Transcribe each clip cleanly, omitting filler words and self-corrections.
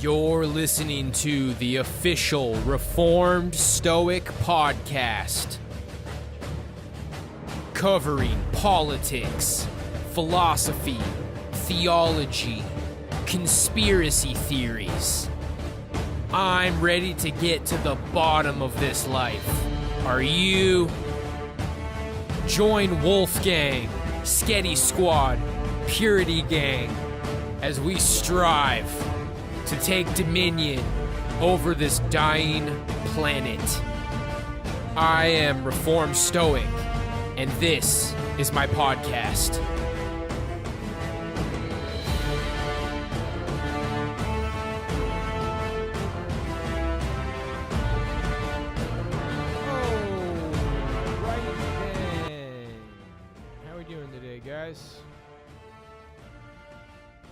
You're listening to the official Reformed Stoic podcast, covering politics, philosophy, theology, conspiracy theories. I'm ready to get to the bottom of this life. Are you? Join Wolfgang, Sketty Squad, Purity Gang, as we strive to take dominion over this dying planet. I am Reformed Stoic, and this is my podcast. How are we doing today, guys?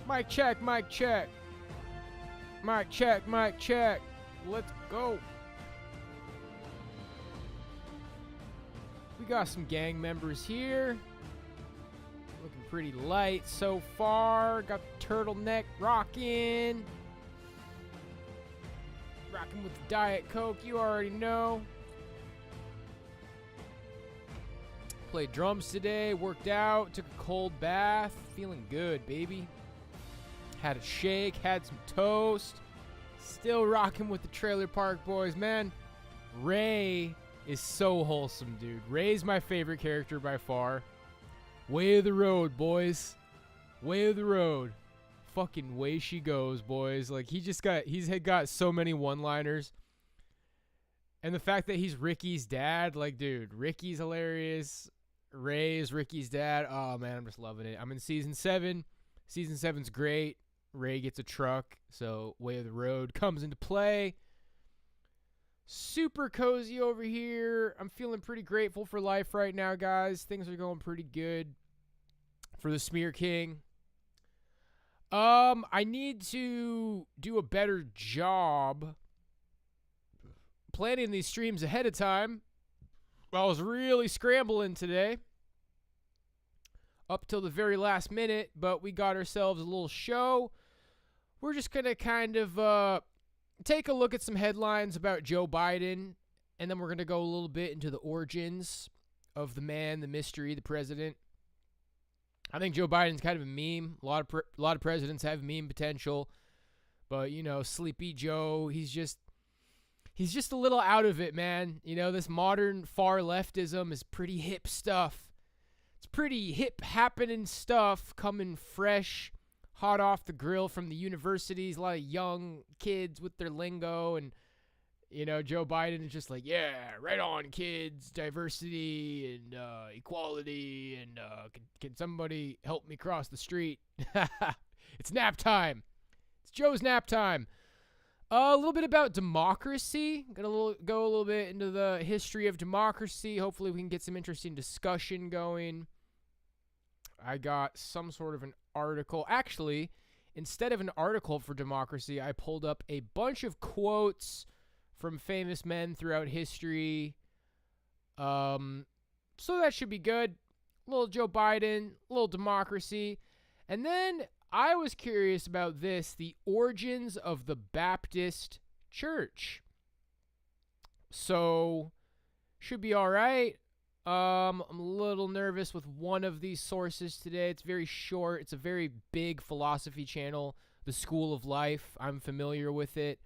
Mic check, mic check. Mic check, mic check. Let's go. We got some gang members here. Looking pretty light so far. Got the turtleneck rocking. Rocking with the Diet Coke, you already know. Played drums today, worked out, took a cold bath. Feeling good, baby. Had a shake, had some toast. Still rocking with the Trailer Park Boys, man. Ray is so wholesome, dude. Ray's my favorite character by far. Way of the road, boys. Way of the road. Fucking way she goes, boys. Like, he's got so many one-liners. And the fact that he's Ricky's dad, like, dude, Ricky's hilarious. Ray is Ricky's dad. Oh, man, I'm just loving it. I'm in Season 7. Season 7's great. Ray gets a truck, so Way of the Road comes into play. Super cozy over here. I'm feeling pretty grateful for life right now, guys. Things are going pretty good for the Smear King. I need to do a better job planning these streams ahead of time. I was really scrambling today up till the very last minute, but we got ourselves a little show. We're just going to kind of take a look at some headlines about Joe Biden, and then we're going to go a little bit into the origins of the man, the mystery, the president. I think Joe Biden's kind of a meme. A lot of presidents have meme potential, but, you know, Sleepy Joe, he's just a little out of it, man. You know, this modern far leftism is pretty hip stuff. It's pretty hip happening stuff coming fresh, hot off the grill from the universities. A lot of young kids with their lingo, and, you know, Joe Biden is just like, yeah, right on, kids, diversity and equality, and can somebody help me cross the street? It's nap time. It's Joe's nap time. A little bit about democracy. Gonna go a little bit into the history of democracy. Hopefully we can get some interesting discussion going. I got some sort of an article. Actually, instead of an article for democracy, I pulled up a bunch of quotes from famous men throughout history. So that should be good. A little Joe Biden, a little democracy. And then I was curious about this, the origins of the Baptist Church. So, should be all right. I'm a little nervous with one of these sources today. It's very short. It's a very big philosophy channel, The School of Life. I'm familiar with it.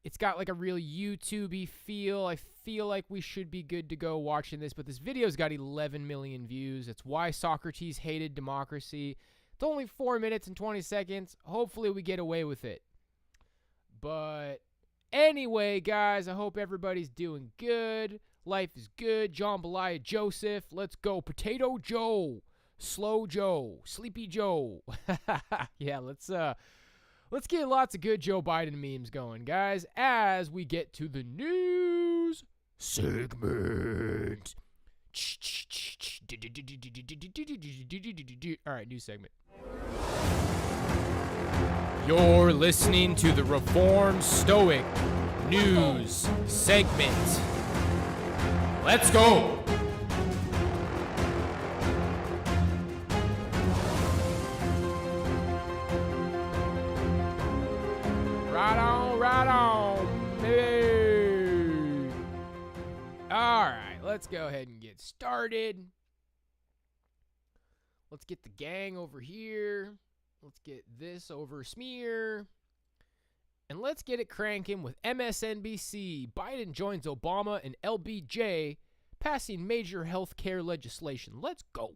It's got like a real YouTube-y feel. I feel like we should be good to go watching this, but this video's got 11 million views. It's Why Socrates Hated Democracy. It's only 4 minutes and 20 seconds. Hopefully we get away with it. But anyway, guys, I hope everybody's doing good. Life is good. Jambalaya Joseph. Let's go. Potato Joe. Slow Joe. Sleepy Joe. Yeah, let's get lots of good Joe Biden memes going, guys, as we get to the news segment. All right, news segment. You're listening to the Reformed Stoic News segment. Let's go! Right on, baby. All right, let's go ahead and get started. Let's get the gang over here. Let's get this over smear. And let's get it cranking with MSNBC. Biden joins Obama and LBJ passing major health care legislation. Let's go.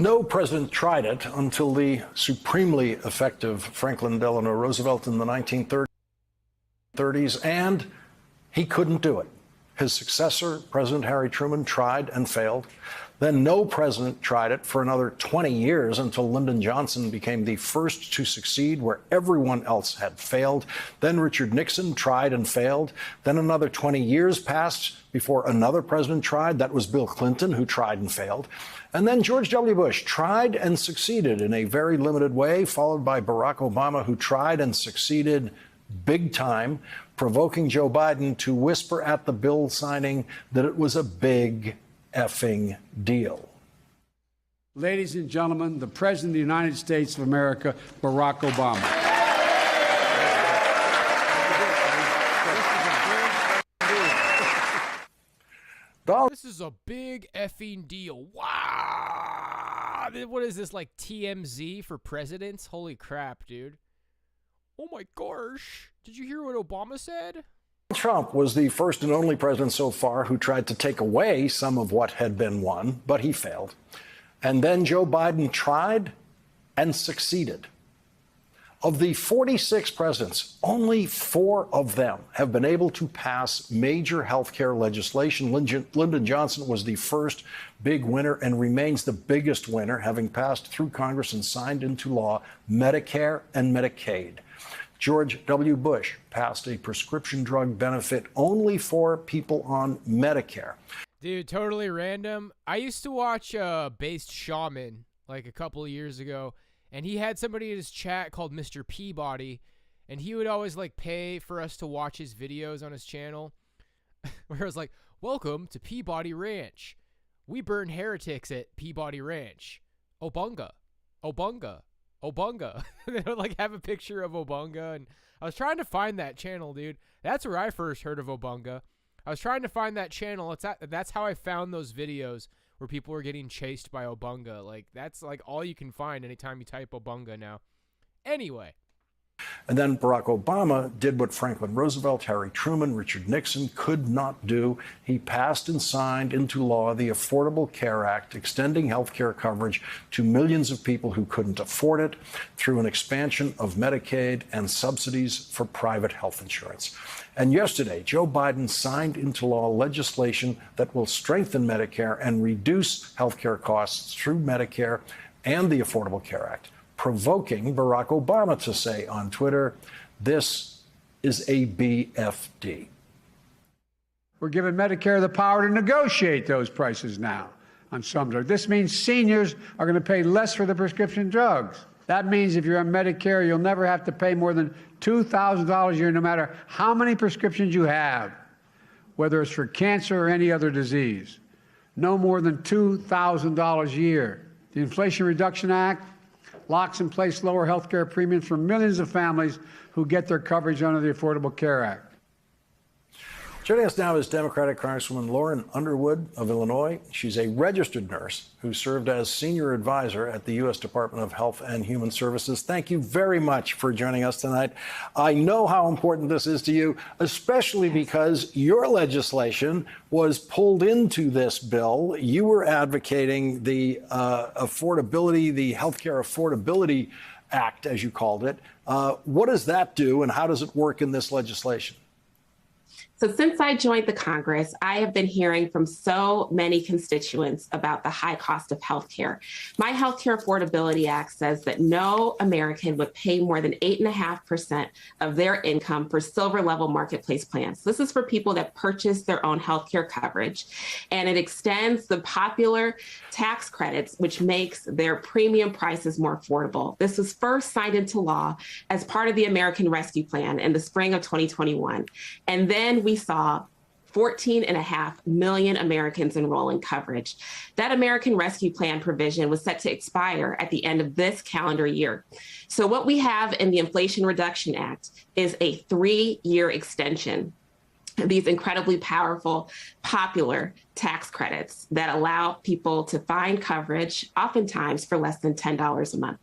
No president tried it until the supremely effective Franklin Delano Roosevelt in the 1930s, and he couldn't do it. His successor, President Harry Truman, tried and failed. Then no president tried it for another 20 years until Lyndon Johnson became the first to succeed where everyone else had failed. Then Richard Nixon tried and failed. Then another 20 years passed before another president tried. That was Bill Clinton, who tried and failed. And then George W. Bush tried and succeeded in a very limited way, followed by Barack Obama, who tried and succeeded big time, provoking Joe Biden to whisper at the bill signing that it was a big effing deal. Ladies and gentlemen, the President of the United States of America, Barack Obama. This is a big effing deal. Wow. What is this, like TMZ for presidents? Holy crap, dude. Oh my gosh. Did you hear what Obama said? Trump was the first and only president so far who tried to take away some of what had been won, but he failed. And then Joe Biden tried and succeeded. Of the 46 presidents, only 4 of them have been able to pass major health care legislation. Lyndon Johnson was the first big winner and remains the biggest winner, having passed through Congress and signed into law Medicare and Medicaid. George W. Bush passed a prescription drug benefit only for people on Medicare. Dude, totally random. I used to watch Based Shaman like a couple of years ago, and he had somebody in his chat called Mr. Peabody, and he would always like pay for us to watch his videos on his channel where it was like, welcome to Peabody Ranch. We burn heretics at Peabody Ranch. Obunga. Obunga. Obunga. They would like have a picture of Obunga, and I was trying to find that channel, dude. That's where I first heard of Obunga. I was trying to find that channel. That's how I found those videos where people were getting chased by Obunga. Like, that's like all you can find anytime you type Obunga now. Anyway. And then Barack Obama did what Franklin Roosevelt, Harry Truman, Richard Nixon could not do. He passed and signed into law the Affordable Care Act, extending health care coverage to millions of people who couldn't afford it through an expansion of Medicaid and subsidies for private health insurance. And yesterday, Joe Biden signed into law legislation that will strengthen Medicare and reduce health care costs through Medicare and the Affordable Care Act, provoking Barack Obama to say on Twitter, this is a BFD. We're giving Medicare the power to negotiate those prices now on some drugs. This means seniors are going to pay less for the prescription drugs. That means if you're on Medicare, you'll never have to pay more than $2,000 a year, no matter how many prescriptions you have, whether it's for cancer or any other disease. No more than $2,000 a year. The Inflation Reduction Act locks in place lower health care premiums for millions of families who get their coverage under the Affordable Care Act. Joining us now is Democratic Congresswoman Lauren Underwood of Illinois. She's a registered nurse who served as senior advisor at the U.S. Department of Health and Human Services. Thank you very much for joining us tonight. I know how important this is to you, especially because your legislation was pulled into this bill. You were advocating the affordability, the Healthcare Affordability Act, as you called it. What does that do, and how does it work in this legislation? So since I joined the Congress, I have been hearing from so many constituents about the high cost of healthcare. My Healthcare Affordability Act says that no American would pay more than 8.5% of their income for silver level marketplace plans. This is for people that purchase their own healthcare coverage. And it extends the popular tax credits, which makes their premium prices more affordable. This was first signed into law as part of the American Rescue Plan in the spring of 2021. And then we saw 14.5 million Americans enroll in coverage. That American Rescue Plan provision was set to expire at the end of this calendar year. So what we have in the Inflation Reduction Act is a 3-year extension of these incredibly powerful, popular tax credits that allow people to find coverage, oftentimes for less than $10 a month.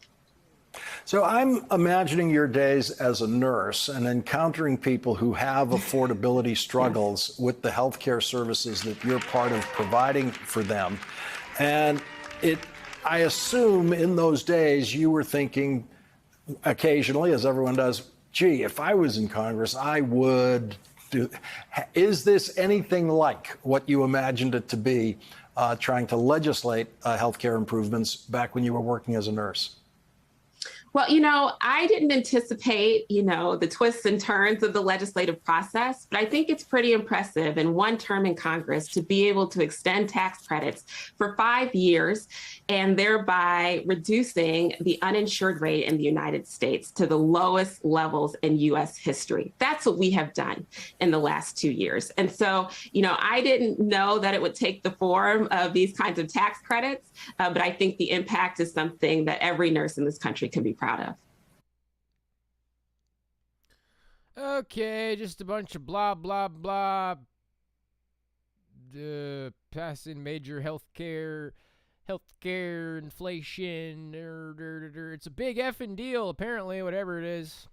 So I'm imagining your days as a nurse and encountering people who have affordability struggles with the healthcare services that you're part of providing for them. And I assume in those days you were thinking occasionally, as everyone does, gee, if I was in Congress, I would do. Is this anything like what you imagined it to be, trying to legislate healthcare improvements back when you were working as a nurse? Well, I didn't anticipate, the twists and turns of the legislative process, but I think it's pretty impressive in one term in Congress to be able to extend tax credits for 5 years and thereby reducing the uninsured rate in the United States to the lowest levels in U.S. history. That's what we have done in the last 2 years. And so, I didn't know that it would take the form of these kinds of tax credits, but I think the impact is something that every nurse in this country can be proud of. Okay, just a bunch of blah, blah, blah. Passing major healthcare inflation. It's a big effing deal, apparently, whatever it is.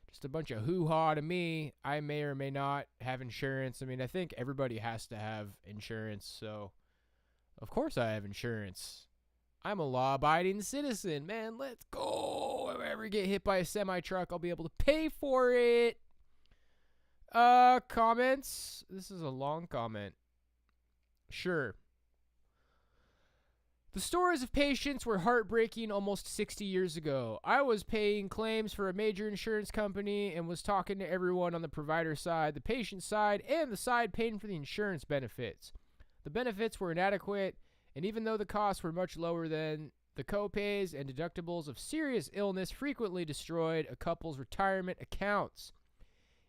Just a bunch of hoo-ha to me. I may or may not have insurance. I mean, I think everybody has to have insurance, so of course I have insurance. I'm a law-abiding citizen, man. Let's go. If I ever get hit by a semi-truck, I'll be able to pay for it. Comments. This is a long comment. Sure. The stories of patients were heartbreaking almost 60 years ago. I was paying claims for a major insurance company and was talking to everyone on the provider side, the patient side, and the side paying for the insurance benefits. The benefits were inadequate, and even though the costs were much lower than the co-pays and deductibles of serious illness frequently destroyed a couple's retirement accounts.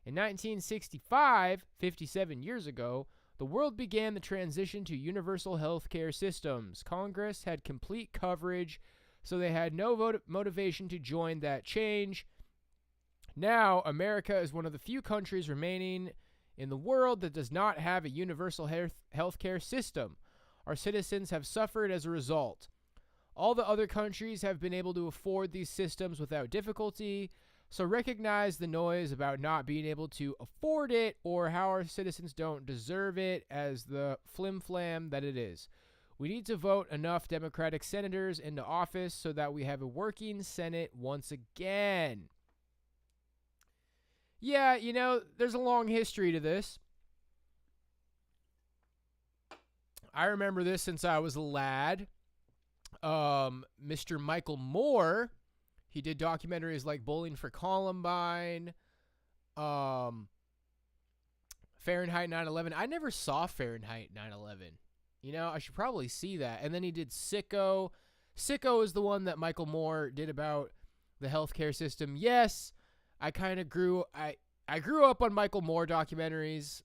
In 1965, 57 years ago, the world began the transition to universal health care systems. Congress had complete coverage, so they had no motivation to join that change. Now, America is one of the few countries remaining in the world that does not have a universal health care system. Our citizens have suffered as a result. All the other countries have been able to afford these systems without difficulty, so recognize the noise about not being able to afford it or how our citizens don't deserve it as the flim-flam that it is. We need to vote enough Democratic senators into office so that we have a working Senate once again. Yeah, there's a long history to this. I remember this since I was a lad. Mr. Michael Moore, he did documentaries like Bowling for Columbine, Fahrenheit 9/11. I never saw Fahrenheit 9/11. I should probably see that. And then he did Sicko. Sicko is the one that Michael Moore did about the healthcare system. Yes, I kind of grew up on Michael Moore documentaries,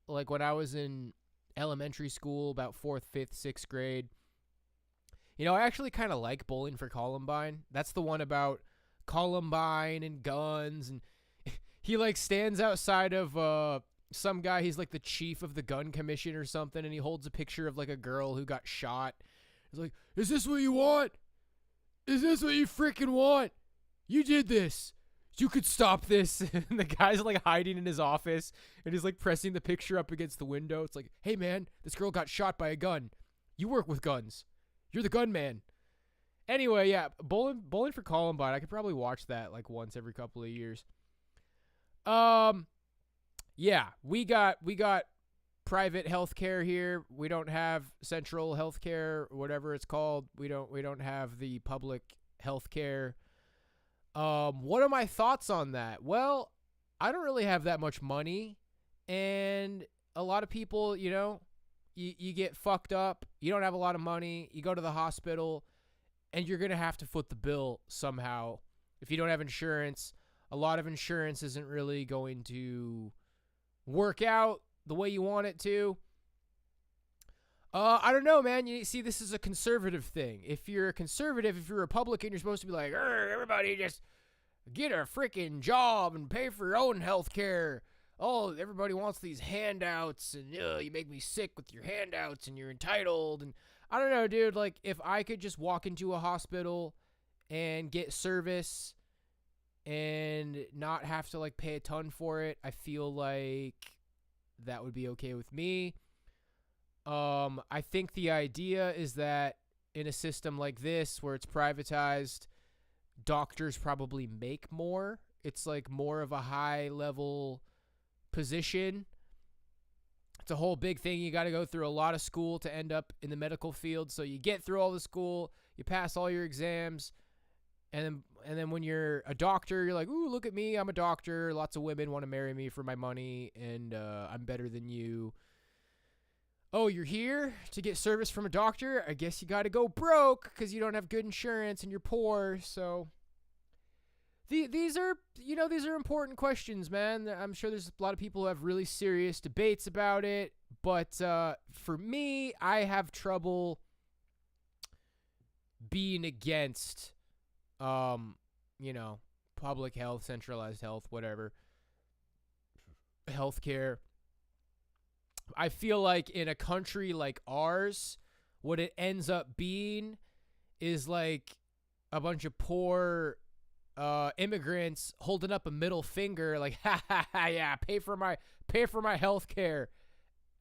like when I was in elementary school, about 4th, 5th, 6th grade. I actually kind of like Bowling for Columbine. That's the one about Columbine and guns, and he stands outside of some guy. He's like the chief of the gun commission or something, and he holds a picture of a girl who got shot. He's like, "Is this what you want? Is this what you freaking want? You did this. You could stop this." And the guy's hiding in his office, and he's pressing the picture up against the window. It's like, "Hey man, this girl got shot by a gun. You work with guns. You're the gun man." Anyway, yeah, Bowling for Columbine. I could probably watch that once every couple of years. Yeah, we got private healthcare here. We don't have central healthcare, whatever it's called. We don't have the public healthcare. What are my thoughts on that? Well, I don't really have that much money, and a lot of people, you get fucked up. You don't have a lot of money. You go to the hospital, and you're going to have to foot the bill somehow. If you don't have insurance, a lot of insurance isn't really going to work out the way you want it to. I don't know, man. You see, this is a conservative thing. If you're a conservative, if you're a Republican, you're supposed to be like, everybody just get a freaking job and pay for your own health care. Oh, everybody wants these handouts, and you make me sick with your handouts, and you're entitled. And I don't know, dude. Like, if I could just walk into a hospital and get service and not have to, like, pay a ton for it, I feel like that would be okay with me. I think the idea is that in a system like this where it's privatized, doctors probably make more. It's like more of a high level position. It's a whole big thing. You got to go through a lot of school to end up in the medical field. So you get through all the school, you pass all your exams, and then when you're a doctor, you're like, ooh, look at me, I'm a doctor. Lots of women want to marry me for my money, and I'm better than you. Oh, you're here to get service from a doctor? I guess you got to go broke because you don't have good insurance and you're poor. So these are important questions, man. I'm sure there's a lot of people who have really serious debates about it. But for me, I have trouble being against, public health, centralized health, whatever, healthcare. I feel like in a country like ours, what it ends up being is like a bunch of poor immigrants holding up a middle finger, like, yeah, pay for my health care,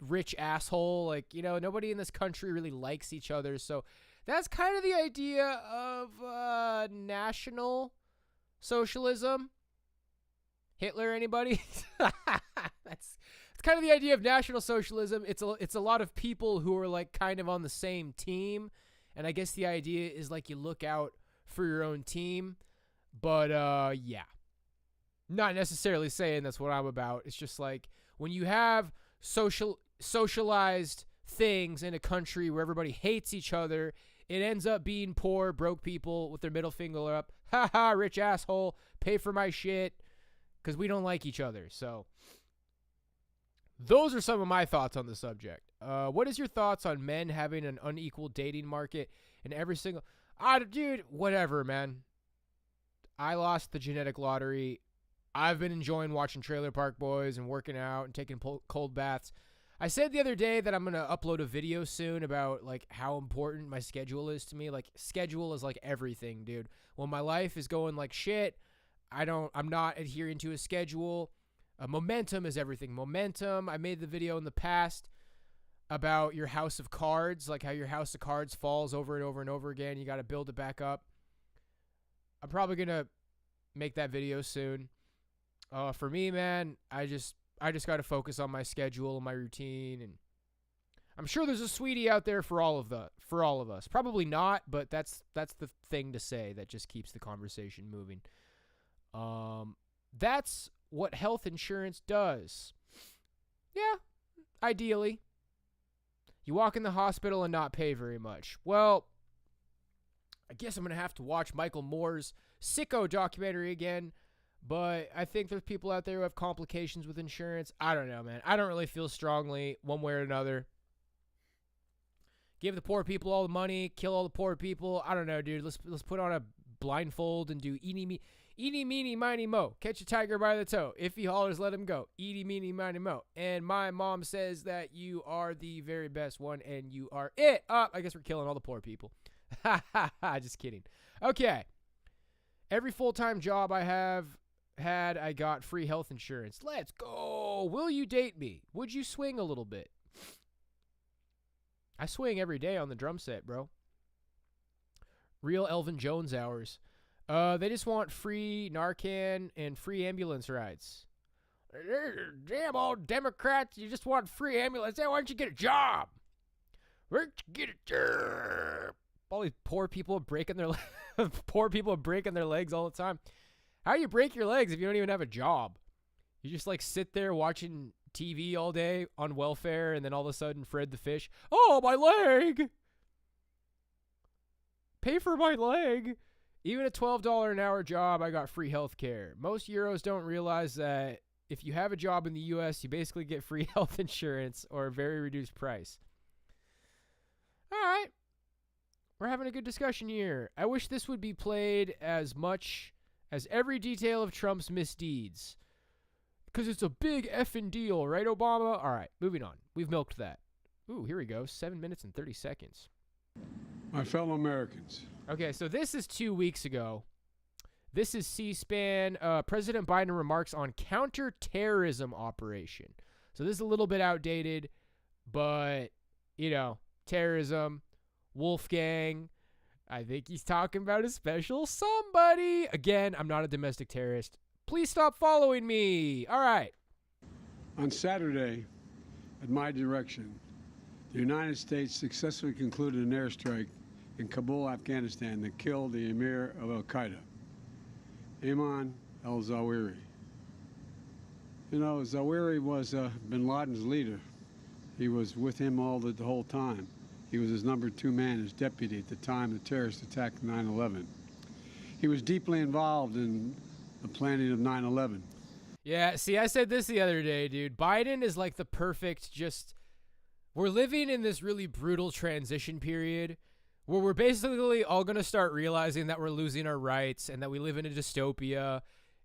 rich asshole. Like, nobody in this country really likes each other. So that's kind of the idea of national socialism. Hitler, anybody? That's kind of the idea of National Socialism. It's a lot of people who are like kind of on the same team, and I guess the idea is like you look out for your own team. But yeah, not necessarily saying that's what I'm about. It's just like when you have socialized things in a country where everybody hates each other, it ends up being poor, broke people with their middle finger up. Ha ha, rich asshole, pay for my shit, because we don't like each other. So those are some of my thoughts on the subject. What is your thoughts on men having an unequal dating market in every single... dude, whatever, man. I lost the genetic lottery. I've been enjoying watching Trailer Park Boys and working out and taking cold baths. I said the other day that I'm going to upload a video soon about like how important my schedule is to me. Like, schedule is like everything, dude. When my life is going like shit, I'm not adhering to a schedule. Momentum is everything. Momentum. I made the video in the past about your house of cards, like how your house of cards falls over and over and over again. You got to build it back up. I'm probably going to make that video soon. For me, man, I just got to focus on my schedule and my routine, and I'm sure there's a sweetie out there for all of us. Probably not, but that's the thing to say that just keeps the conversation moving. That's what health insurance does. Yeah, ideally. You walk in the hospital and not pay very much. Well, I guess I'm going to have to watch Michael Moore's Sicko documentary again, but I think there's people out there who have complications with insurance. I don't know, man. I don't really feel strongly one way or another. Give the poor people all the money, kill all the poor people. I don't know, dude. Let's put on a blindfold and do eeny, meeny, miny, mo. Catch a tiger by the toe. If he hollers, let him go. Eeny, meeny, miny, mo. And my mom says that you are the very best one, and you are it. I guess we're killing all the poor people. Ha, ha, ha. Just kidding. Okay. Every full-time job I have had, I got free health insurance. Let's go. Will you date me? Would you swing a little bit? I swing every day on the drum set, bro. Real Elvin Jones hours. They just want free Narcan and free ambulance rides. Damn, all Democrats, you just want free ambulance. Hey, why don't you get a job? Why don't you get a job? All these poor people breaking their legs all the time. How do you break your legs if you don't even have a job? You just like sit there watching TV all day on welfare, and then all of a sudden Fred the fish, oh, my leg! Pay for my leg. Even a $12 an hour job, I got free health care. Most Euros don't realize that if you have a job in the U.S., you basically get free health insurance or a very reduced price. All right. We're having a good discussion here. I wish this would be played as much as every detail of Trump's misdeeds. Because it's a big effing deal, right, Obama? All right, moving on. We've milked that. Ooh, here we go. 7 minutes and 30 seconds. My fellow Americans. Okay, so this is 2 weeks ago. This is C-SPAN. President Biden remarks on counterterrorism operation. So this is a little bit outdated, but, you know, terrorism, Wolfgang. I think he's talking about a special somebody. Again, I'm not a domestic terrorist. Please stop following me. All right. On Saturday, at my direction, the United States successfully concluded an airstrike in Kabul, Afghanistan that killed the emir of al-Qaeda, Ayman al-Zawahiri. You know, Zawahiri was bin Laden's leader. He was with him the whole time. He was his number 2 man, his deputy at the time the terrorists attacked 9/11. He was deeply involved in the planning of 9/11. Yeah, see, I said this the other day, dude. Biden is like the perfect we're living in this really brutal transition period where we're basically all going to start realizing that we're losing our rights and that we live in a dystopia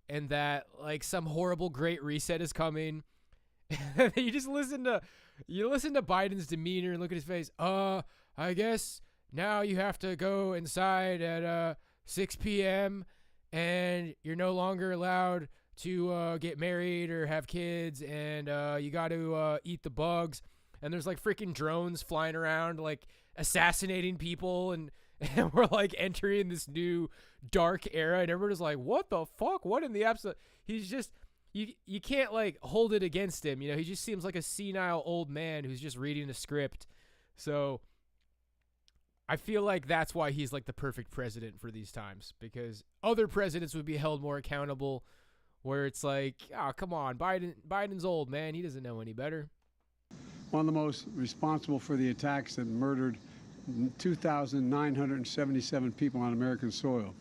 and that like some horrible great reset is coming. You just listen to Biden's demeanor and look at his face. I guess now you have to go inside at 6 p.m. and you're no longer allowed to get married or have kids, and you got to eat the bugs. And there's like freaking drones flying around, like assassinating people, and we're like entering this new dark era, and everybody's like, "What the fuck? What in the absolute?" He's just you can't like hold it against him, you know. He just seems like a senile old man who's just reading a script. So I feel like that's why he's like the perfect president for these times, because other presidents would be held more accountable. Where it's like, oh, come on, Biden's old, man. He doesn't know any better. One of the most responsible for the attacks that murdered 2,977 people on American soil.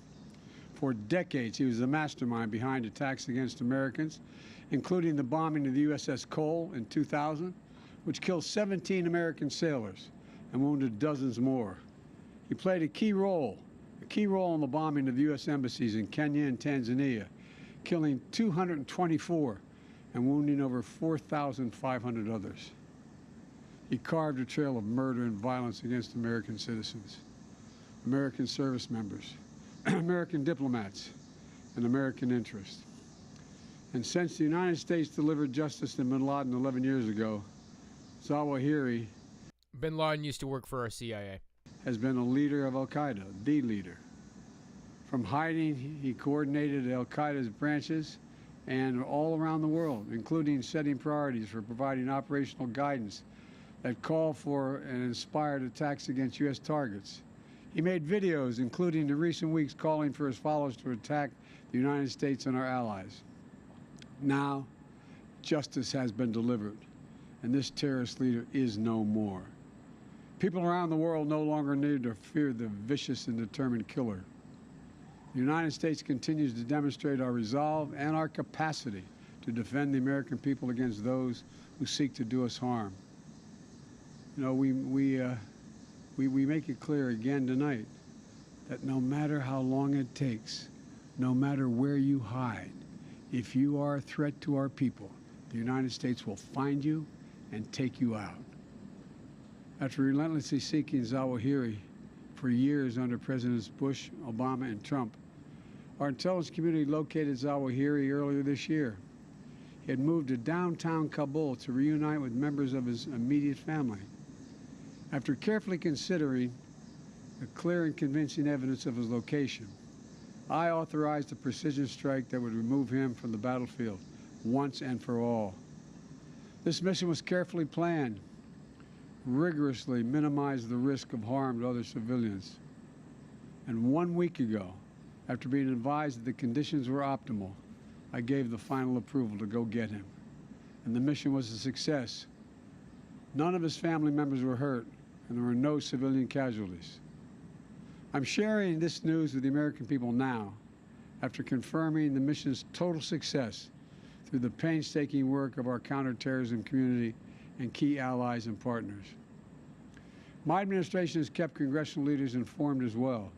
For decades, he was the mastermind behind attacks against Americans, including the bombing of the USS Cole in 2000, which killed 17 American sailors and wounded dozens more. He played a key role in the bombing of U.S. embassies in Kenya and Tanzania, killing 224 and wounding over 4,500 others. He carved a trail of murder and violence against American citizens, American service members, American diplomats, and American interests. And since the United States delivered justice to bin Laden 11 years ago, Zawahiri, bin Laden used to work for our CIA, has been a leader of al-Qaeda, the leader. From hiding, he coordinated al-Qaeda's branches and all around the world, including setting priorities for providing operational guidance that call for and inspired attacks against U.S. targets. He made videos, including in recent weeks, calling for his followers to attack the United States and our allies. Now, justice has been delivered, and this terrorist leader is no more. People around the world no longer need to fear the vicious and determined killer. The United States continues to demonstrate our resolve and our capacity to defend the American people against those who seek to do us harm. You know, we make it clear again tonight that no matter how long it takes, no matter where you hide, if you are a threat to our people, the United States will find you and take you out. After relentlessly seeking Zawahiri for years under Presidents Bush, Obama, and Trump, our intelligence community located Zawahiri earlier this year. He had moved to downtown Kabul to reunite with members of his immediate family. After carefully considering the clear and convincing evidence of his location, I authorized a precision strike that would remove him from the battlefield once and for all. This mission was carefully planned, rigorously minimized the risk of harm to other civilians. And 1 week ago, after being advised that the conditions were optimal, I gave the final approval to go get him. And the mission was a success. None of his family members were hurt, and there were no civilian casualties. I'm sharing this news with the American people now, after confirming the mission's total success through the painstaking work of our counterterrorism community and key allies and partners. My administration has kept congressional leaders informed as well.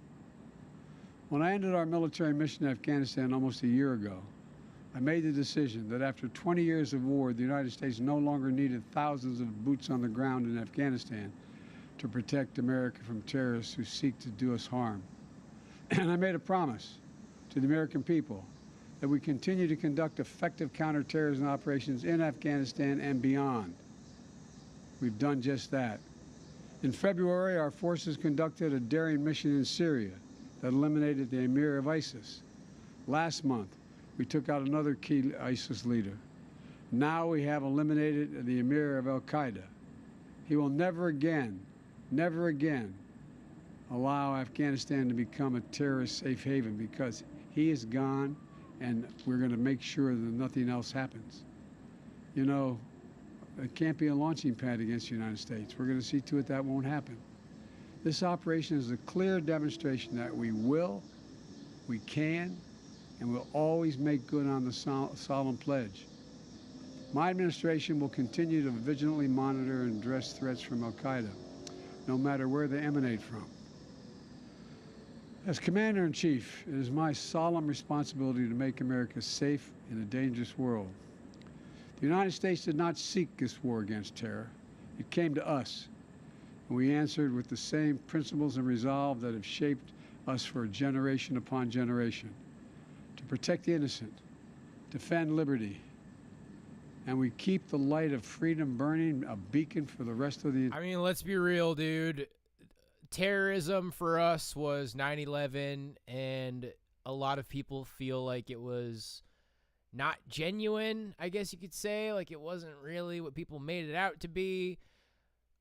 When I ended our military mission in Afghanistan almost a year ago, I made the decision that after 20 years of war, the United States no longer needed thousands of boots on the ground in Afghanistan to protect America from terrorists who seek to do us harm. And I made a promise to the American people that we continue to conduct effective counterterrorism operations in Afghanistan and beyond. We've done just that. In February, our forces conducted a daring mission in Syria that eliminated the emir of ISIS. Last month, we took out another key ISIS leader. Now we have eliminated the emir of al-Qaeda. He will never again allow Afghanistan to become a terrorist safe haven, because he is gone, and we're going to make sure that nothing else happens. You know, it can't be a launching pad against the United States. We're going to see to it that won't happen. This operation is a clear demonstration that we will, we can, and will always make good on the solemn pledge. My administration will continue to vigilantly monitor and address threats from al-Qaeda, no matter where they emanate from. As Commander-in-Chief, it is my solemn responsibility to make America safe in a dangerous world. The United States did not seek this war against terror. It came to us, and we answered with the same principles and resolve that have shaped us for generation upon generation. To protect the innocent, defend liberty, and we keep the light of freedom burning, a beacon for the rest of the... I mean, let's be real, dude. Terrorism for us was 9/11, and a lot of people feel like it was not genuine, I guess you could say. Like, it wasn't really what people made it out to be.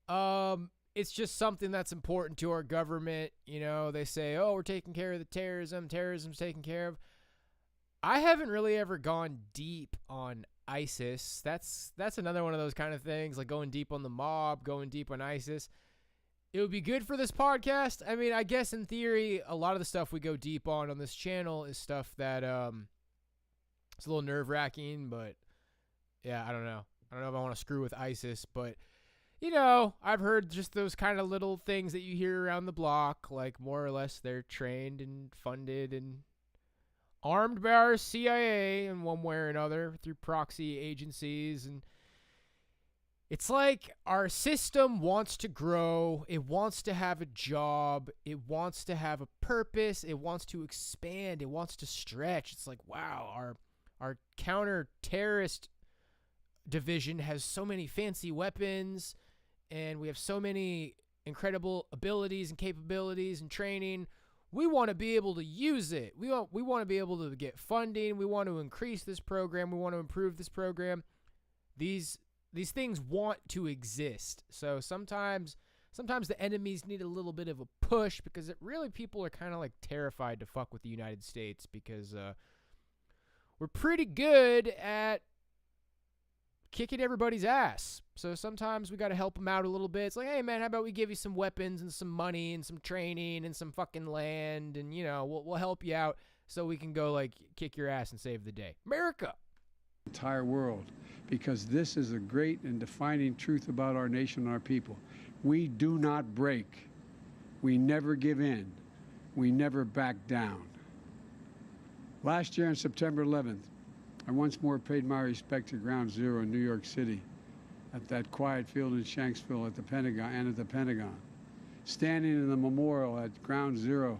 It's just something that's important to our government. You know, they say, oh, we're taking care of the terrorism. Terrorism's taken care of. I haven't really ever gone deep on ISIS. That's another one of those kind of things, like going deep on the mob, going deep on ISIS. It would be good for this podcast. I mean, I guess in theory, a lot of the stuff we go deep on this channel is stuff that it's a little nerve-wracking, but yeah, I don't know. I don't know if I want to screw with ISIS, but you know, I've heard just those kind of little things that you hear around the block, like more or less they're trained and funded and armed by our CIA in one way or another through proxy agencies. And it's like our system wants to grow. It wants to have a job. It wants to have a purpose. It wants to expand. It wants to stretch. It's like, wow, our counter-terrorist division has so many fancy weapons, and we have so many incredible abilities and capabilities and training. We want to be able to use it. We want to be able to get funding. We want to increase this program. We want to improve this program. These things want to exist. So sometimes the enemies need a little bit of a push, because people are kind of like terrified to fuck with the United States, because we're pretty good at kicking everybody's ass. So sometimes we got to help them out a little bit. It's like, hey man, how about we give you some weapons and some money and some training and some fucking land, and you know, we'll help you out so we can go like kick your ass and save the day. America. Entire world, because this is a great and defining truth about our nation and our people. We do not break. We never give in. We never back down. Last year on September 11th, I once more paid my respect to Ground Zero in New York City, at that quiet field in Shanksville at the Pentagon, standing in the memorial at Ground Zero,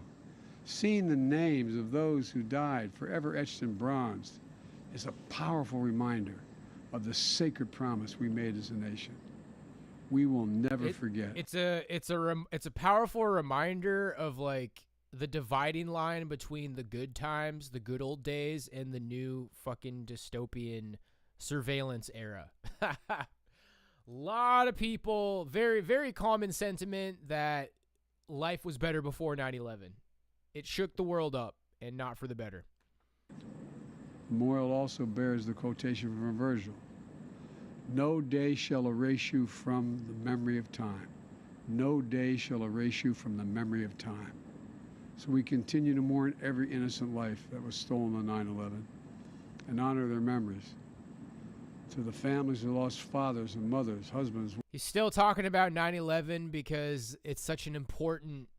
seeing the names of those who died forever etched in bronze, is a powerful reminder of the sacred promise we made as a nation. We will never forget. It's a powerful reminder of like the dividing line between the good times, the good old days, and the new fucking dystopian surveillance era. A lot of people, very, very common sentiment that life was better before 9/11. It shook the world up, and not for the better. The memorial also bears the quotation from Virgil: "No day shall erase you from the memory of time. No day shall erase you from the memory of time." So we continue to mourn every innocent life that was stolen on 9/11 and honor their memories. To the families who lost fathers and mothers, husbands. He's still talking about 9/11 because it's such an important.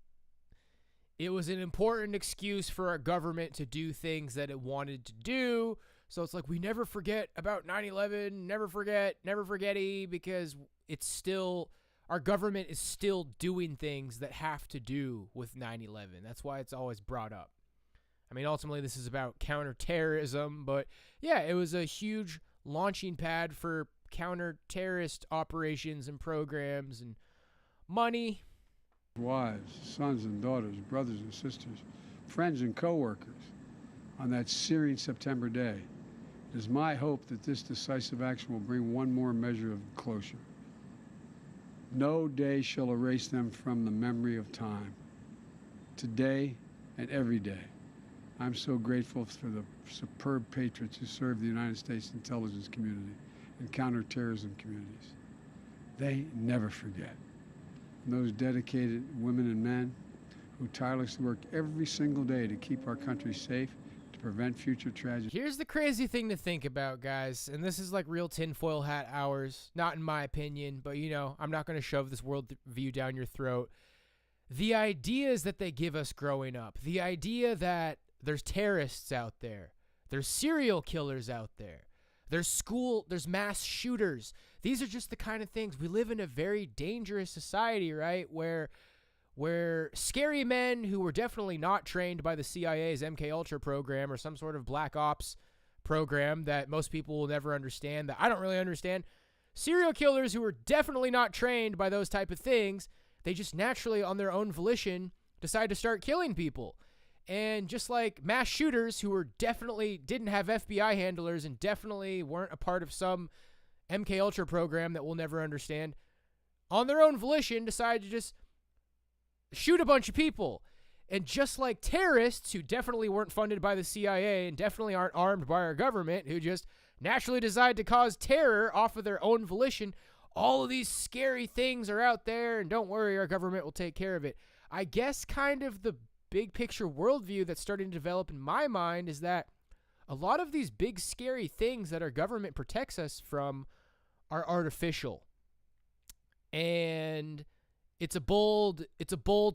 It was an important excuse for our government to do things that it wanted to do. So it's like, we never forget about 9/11, never forgetty, because it's still, our government is still doing things that have to do with 9/11. That's why it's always brought up. I mean, ultimately, this is about counterterrorism, but yeah, it was a huge launching pad for counter-terrorist operations and programs and money. Wives, sons and daughters, brothers and sisters, friends and co-workers on that searing September day. It is my hope that this decisive action will bring one more measure of closure. No day shall erase them from the memory of time. Today and every day, I'm so grateful for the superb patriots who serve the United States intelligence community and counterterrorism communities. They never forget. And those dedicated women and men who tirelessly work every single day to keep our country safe, to prevent future tragedy. Here's the crazy thing to think about, guys, and this is like real tinfoil hat hours, not in my opinion, but you know, I'm not going to shove this world view down your throat. The ideas that they give us growing up, the idea that there's terrorists out there, there's serial killers out there, there's mass shooters. These are just the kind of things. We live in a very dangerous society, right? Where scary men who were definitely not trained by the CIA's MKUltra program or some sort of black ops program that most people will never understand, that I don't really understand. Serial killers who were definitely not trained by those type of things, they just naturally on their own volition decide to start killing people. And just like mass shooters who were definitely didn't have FBI handlers and definitely weren't a part of some MKUltra program that we'll never understand, on their own volition decided to just shoot a bunch of people. And just like terrorists who definitely weren't funded by the CIA and definitely aren't armed by our government, who just naturally decide to cause terror off of their own volition, all of these scary things are out there, and don't worry, our government will take care of it. I guess kind of the big picture worldview that's starting to develop in my mind is that a lot of these big scary things that our government protects us from are artificial. And it's a bold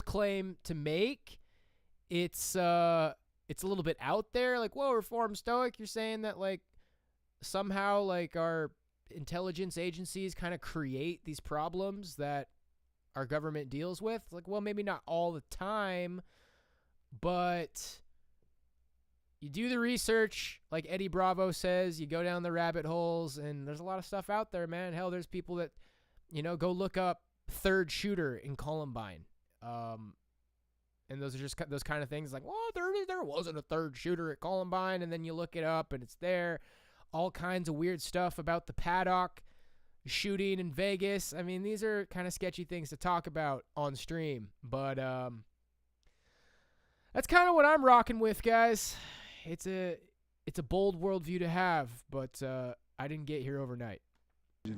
claim to make. It's a little bit out there, like, whoa, Reformed Stoic, you're saying that like somehow like our intelligence agencies kind of create these problems that our government deals with. Like, well, maybe not all the time, but you do the research, like Eddie Bravo says, you go down the rabbit holes, and there's a lot of stuff out there, man. Hell, there's people that, you know, go look up third shooter in Columbine. And those are just those kind of things like, well, there wasn't a third shooter at Columbine, and then you look it up, and it's there. All kinds of weird stuff about the Paddock shooting in Vegas. I mean, these are kind of sketchy things to talk about on stream, but that's kind of what I'm rocking with, guys. It's a bold worldview to have, but I didn't get here overnight. It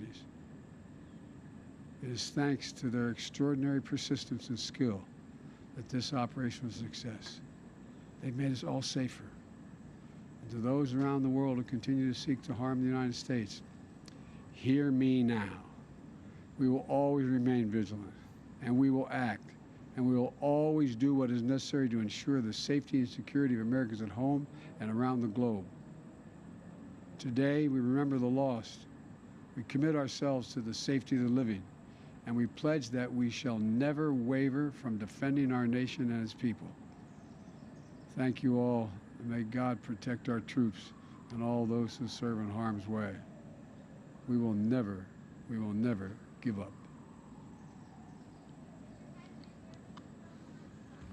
is thanks to their extraordinary persistence and skill that this operation was a success. They've made us all safer. And to those around the world who continue to seek to harm the United States, hear me now. We will always remain vigilant, and we will act, and we will always do what is necessary to ensure the safety and security of Americans at home and around the globe. Today, we remember the lost. We commit ourselves to the safety of the living, and we pledge that we shall never waver from defending our nation and its people. Thank you all, and may God protect our troops and all those who serve in harm's way. We will never give up.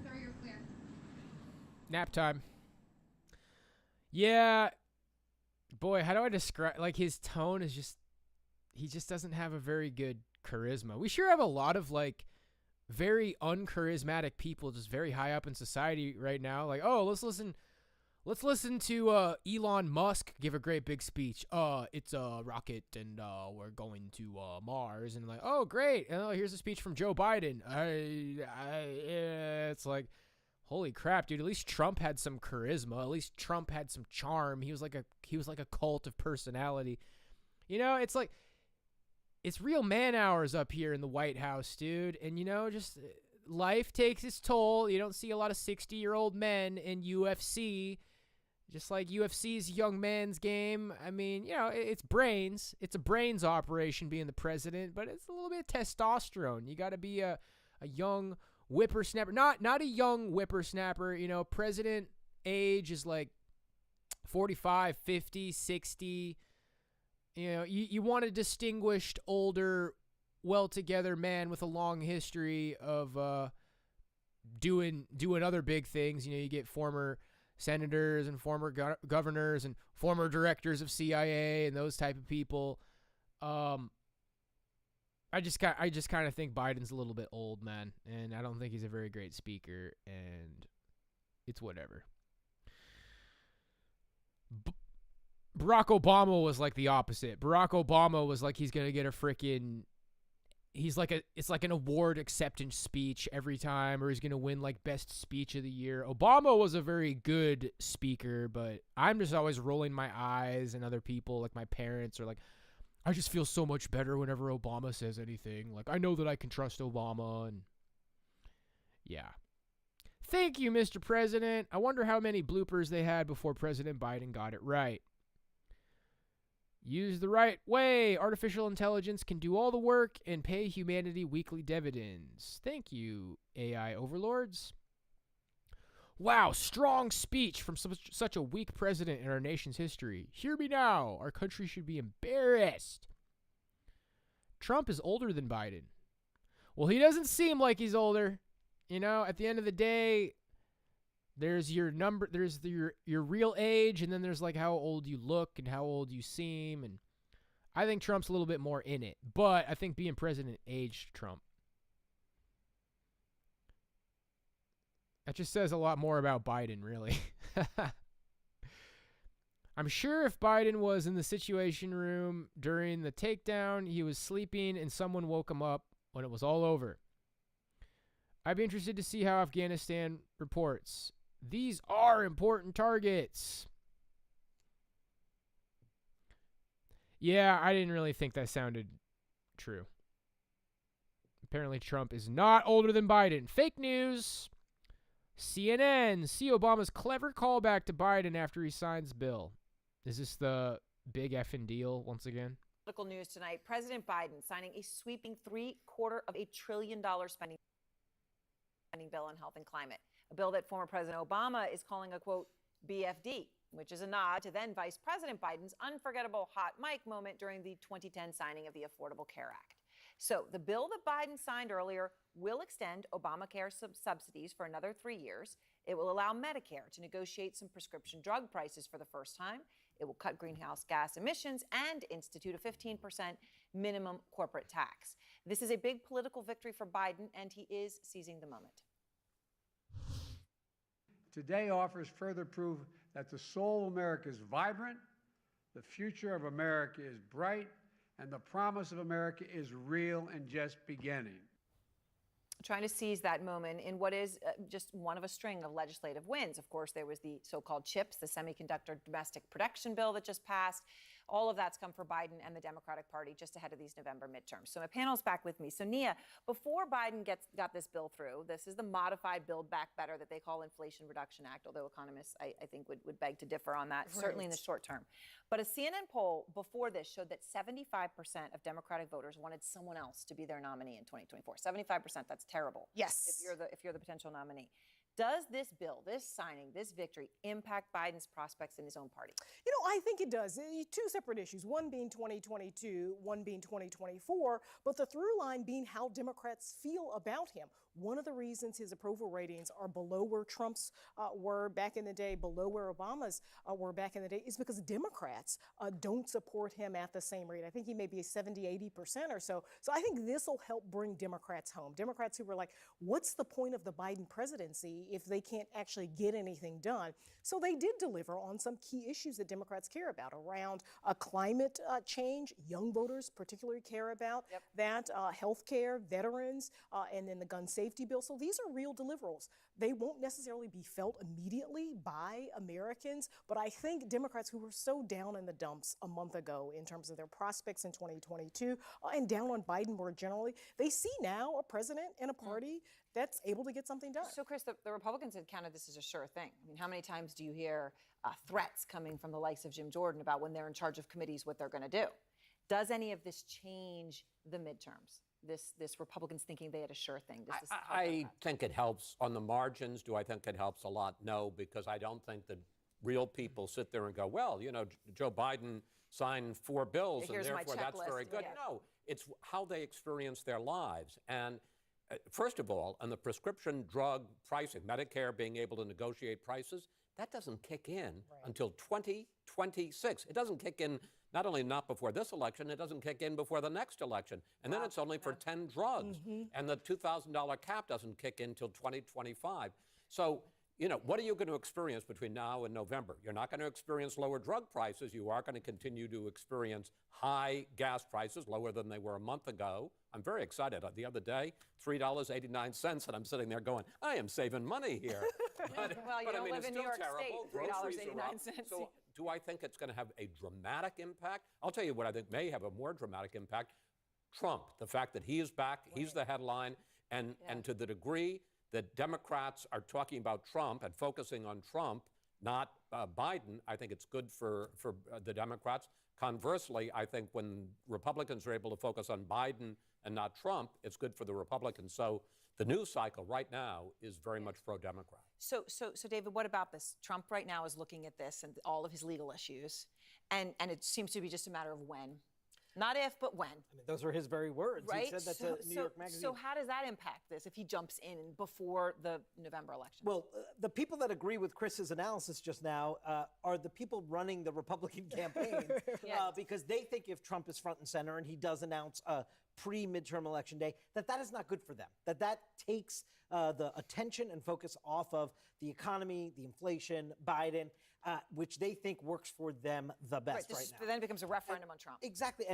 Sir, you're clear. Nap time. Yeah. Boy, how do I describe, like, his tone is just, he just doesn't have a very good charisma. We sure have a lot of like very uncharismatic people just very high up in society right now. Like, oh, let's listen to Elon Musk give a great big speech. It's a rocket and we're going to Mars, and like, oh great. Oh, here's a speech from Joe Biden. It's like, holy crap, dude. At least Trump had some charisma. At least Trump had some charm. He was like a cult of personality. It's like, it's real man hours up here in the White House, dude. And, just life takes its toll. You don't see a lot of 60-year-old men in UFC, just like UFC's young man's game. I mean, it's brains. It's a brains operation being the president, but it's a little bit of testosterone. You got to be a young whippersnapper. Not a young whippersnapper. President age is like 45, 50, 60. You want a distinguished, older, well-together man with a long history of doing other big things. You get former senators and former governors and former directors of CIA and those type of people. I just kind of think Biden's a little bit old, man, and I don't think he's a very great speaker, and it's whatever. Barack Obama was like the opposite. Barack Obama was like he's gonna get a freaking. It's like an award acceptance speech every time, or he's gonna win like best speech of the year. Obama was a very good speaker, but I'm just always rolling my eyes, and other people, like my parents, are like, I just feel so much better whenever Obama says anything. Like, I know that I can trust Obama, and yeah. Thank you, Mr. President. I wonder how many bloopers they had before President Biden got it right. Use the right way. Artificial intelligence can do all the work and pay humanity weekly dividends. Thank you, AI overlords. Wow, strong speech from such a weak president in our nation's history. Hear me now. Our country should be embarrassed. Trump is older than Biden. Well, he doesn't seem like he's older. At the end of the day, there's your number, there's your real age, and then there's like how old you look and how old you seem, and I think Trump's a little bit more in it, but I think being president aged Trump. That just says a lot more about Biden, really. I'm sure if Biden was in the Situation Room during the takedown, he was sleeping and someone woke him up when it was all over. I'd be interested to see how Afghanistan reports. These are important targets. Yeah, I didn't really think that sounded true. Apparently Trump is not older than Biden. Fake news. CNN. See Obama's clever callback to Biden after he signs bill. Is this the big effing deal once again? Political news tonight. President Biden signing a sweeping $750 billion spending bill on health and climate. A bill that former President Obama is calling a, quote, BFD, which is a nod to then Vice President Biden's unforgettable hot mic moment during the 2010 signing of the Affordable Care Act. So the bill that Biden signed earlier will extend Obamacare subsidies for another 3 years. It will allow Medicare to negotiate some prescription drug prices for the first time. It will cut greenhouse gas emissions and institute a 15% minimum corporate tax. This is a big political victory for Biden, and he is seizing the moment. Today offers further proof that the soul of America is vibrant, the future of America is bright, and the promise of America is real and just beginning. Trying to seize that moment in what is just one of a string of legislative wins. Of course, there was the so-called CHIPS, the Semiconductor Domestic Production Bill that just passed. All of that's come for Biden and the Democratic Party just ahead of these November midterms. So my panel's back with me. So Nia, before Biden got this bill through, this is the modified Build Back Better that they call Inflation Reduction Act, although economists, I think, would beg to differ on that, certainly in the short term. But a CNN poll before this showed that 75% of Democratic voters wanted someone else to be their nominee in 2024. 75%, that's terrible. Yes. If you're the potential nominee. Does this bill, this signing, this victory impact Biden's prospects in his own party? I think it does. Two separate issues, one being 2022, one being 2024, but the through line being how Democrats feel about him. One of the reasons his approval ratings are below where Trump's were back in the day, below where Obama's were back in the day, is because Democrats don't support him at the same rate. I think he may be 70, 80% or so. So I think this will help bring Democrats home. Democrats who were like, what's the point of the Biden presidency if they can't actually get anything done? So they did deliver on some key issues that Democrats care about around climate change. Young voters particularly care about that, health care, veterans, and then the gun safety safety bill. So these are real deliverables. They won't necessarily be felt immediately by Americans, but I think Democrats who were so down in the dumps a month ago in terms of their prospects in 2022 and down on Biden more generally, they see now a president and a party that's able to get something done. So, Chris, the Republicans had counted this as a sure thing. I mean, how many times do you hear threats coming from the likes of Jim Jordan about when they're in charge of committees what they're going to do? Does any of this change the midterms? This Republicans thinking they had a sure thing? Does this help I Democrats? think it helps on the margins. Do I think it helps a lot? No, because I don't think that real people sit there and go, well, you know, Joe Biden signed 4 bills Here's and my therefore that's very checklist. good. Yeah. No, it's how they experience their lives. And first of all, on the prescription drug pricing, Medicare being able to negotiate prices, that doesn't kick in until 2026. It doesn't kick in not only not before this election, it doesn't kick in before the next election. And then it's only for 10 drugs. And the $2,000 cap doesn't kick in until 2025. So, you know, what are you going to experience between now and November? You're not going to experience lower drug prices. You are going to continue to experience high gas prices, lower than they were a month ago. I'm very excited. The other day, $3.89, and I'm sitting there going, I am saving money here. Well, you don't live in New York State, Groceries are up. $3.89. So do I think it's going to have a dramatic impact? I'll tell you what I think may have a more dramatic impact. Trump, the fact that he is back, he's the headline, and to the degree that Democrats are talking about Trump and focusing on Trump, not Biden, I think it's good for the Democrats. Conversely, I think when Republicans are able to focus on Biden and not Trump, it's good for the Republicans. So the news cycle right now is very much pro-Democrat. So, David, what about this? Trump right now is looking at this and all of his legal issues, and it seems to be just a matter of when. Not if, but when. I mean, those are his very words. Right? He said that to New York Magazine. So how does that impact this if he jumps in before the November election? Well, the people that agree with Chris's analysis just now are the people running the Republican campaign because they think if Trump is front and center and he does announce a pre-midterm election day, that is not good for them, that takes the attention and focus off of the economy, the inflation, Biden, which they think works for them the best right now. Then it becomes a referendum on Trump. Exactly.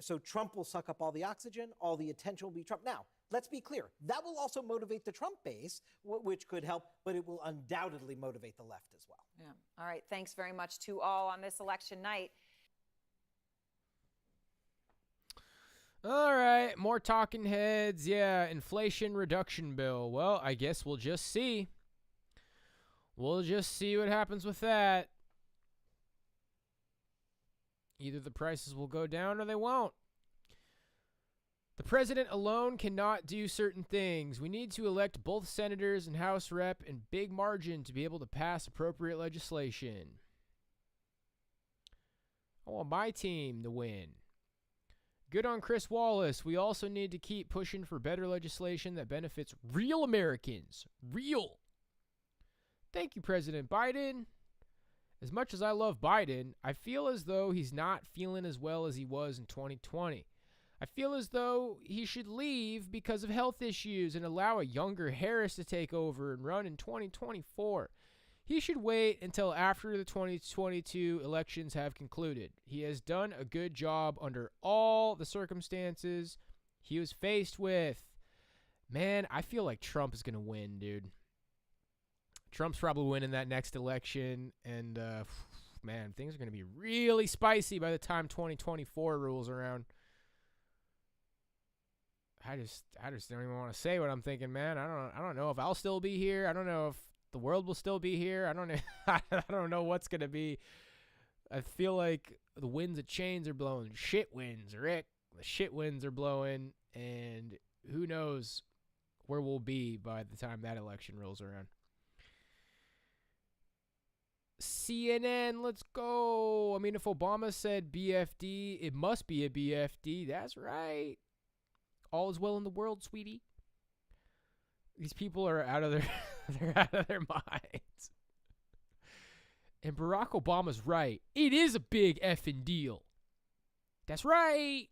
So Trump will suck up all the oxygen, all the attention will be Trump. Now, let's be clear. That will also motivate the Trump base, which could help, but it will undoubtedly motivate the left as well. Yeah. All right. Thanks very much to all on this election night. All right, more talking heads. Yeah, inflation reduction bill. Well, I guess we'll just see. We'll just see what happens with that. Either the prices will go down or they won't. The president alone cannot do certain things. We need to elect both senators and House rep in big margin to be able to pass appropriate legislation. I want my team to win. Good on Chris Wallace. We also need to keep pushing for better legislation that benefits real Americans. Real. Thank you, President Biden. As much as I love Biden, I feel as though he's not feeling as well as he was in 2020. I feel as though he should leave because of health issues and allow a younger Harris to take over and run in 2024. He should wait until after the 2022 elections have concluded. He has done a good job under all the circumstances he was faced with. Man, I feel like Trump is going to win, dude. Trump's probably winning that next election, and man, things are going to be really spicy by the time 2024 rolls around. I just don't even want to say what I'm thinking, man. I don't know if I'll still be here. I don't know if the world will still be here. I don't know. I don't know what's going to be. I feel like the winds of change are blowing. Shit winds, Rick. The shit winds are blowing, and who knows where we'll be by the time that election rolls around. CNN, let's go. I mean, if Obama said BFD, it must be a BFD. That's right. All is well in the world, sweetie. These people are out of they're out of their minds. And Barack Obama's right. It is a big effing deal. That's right.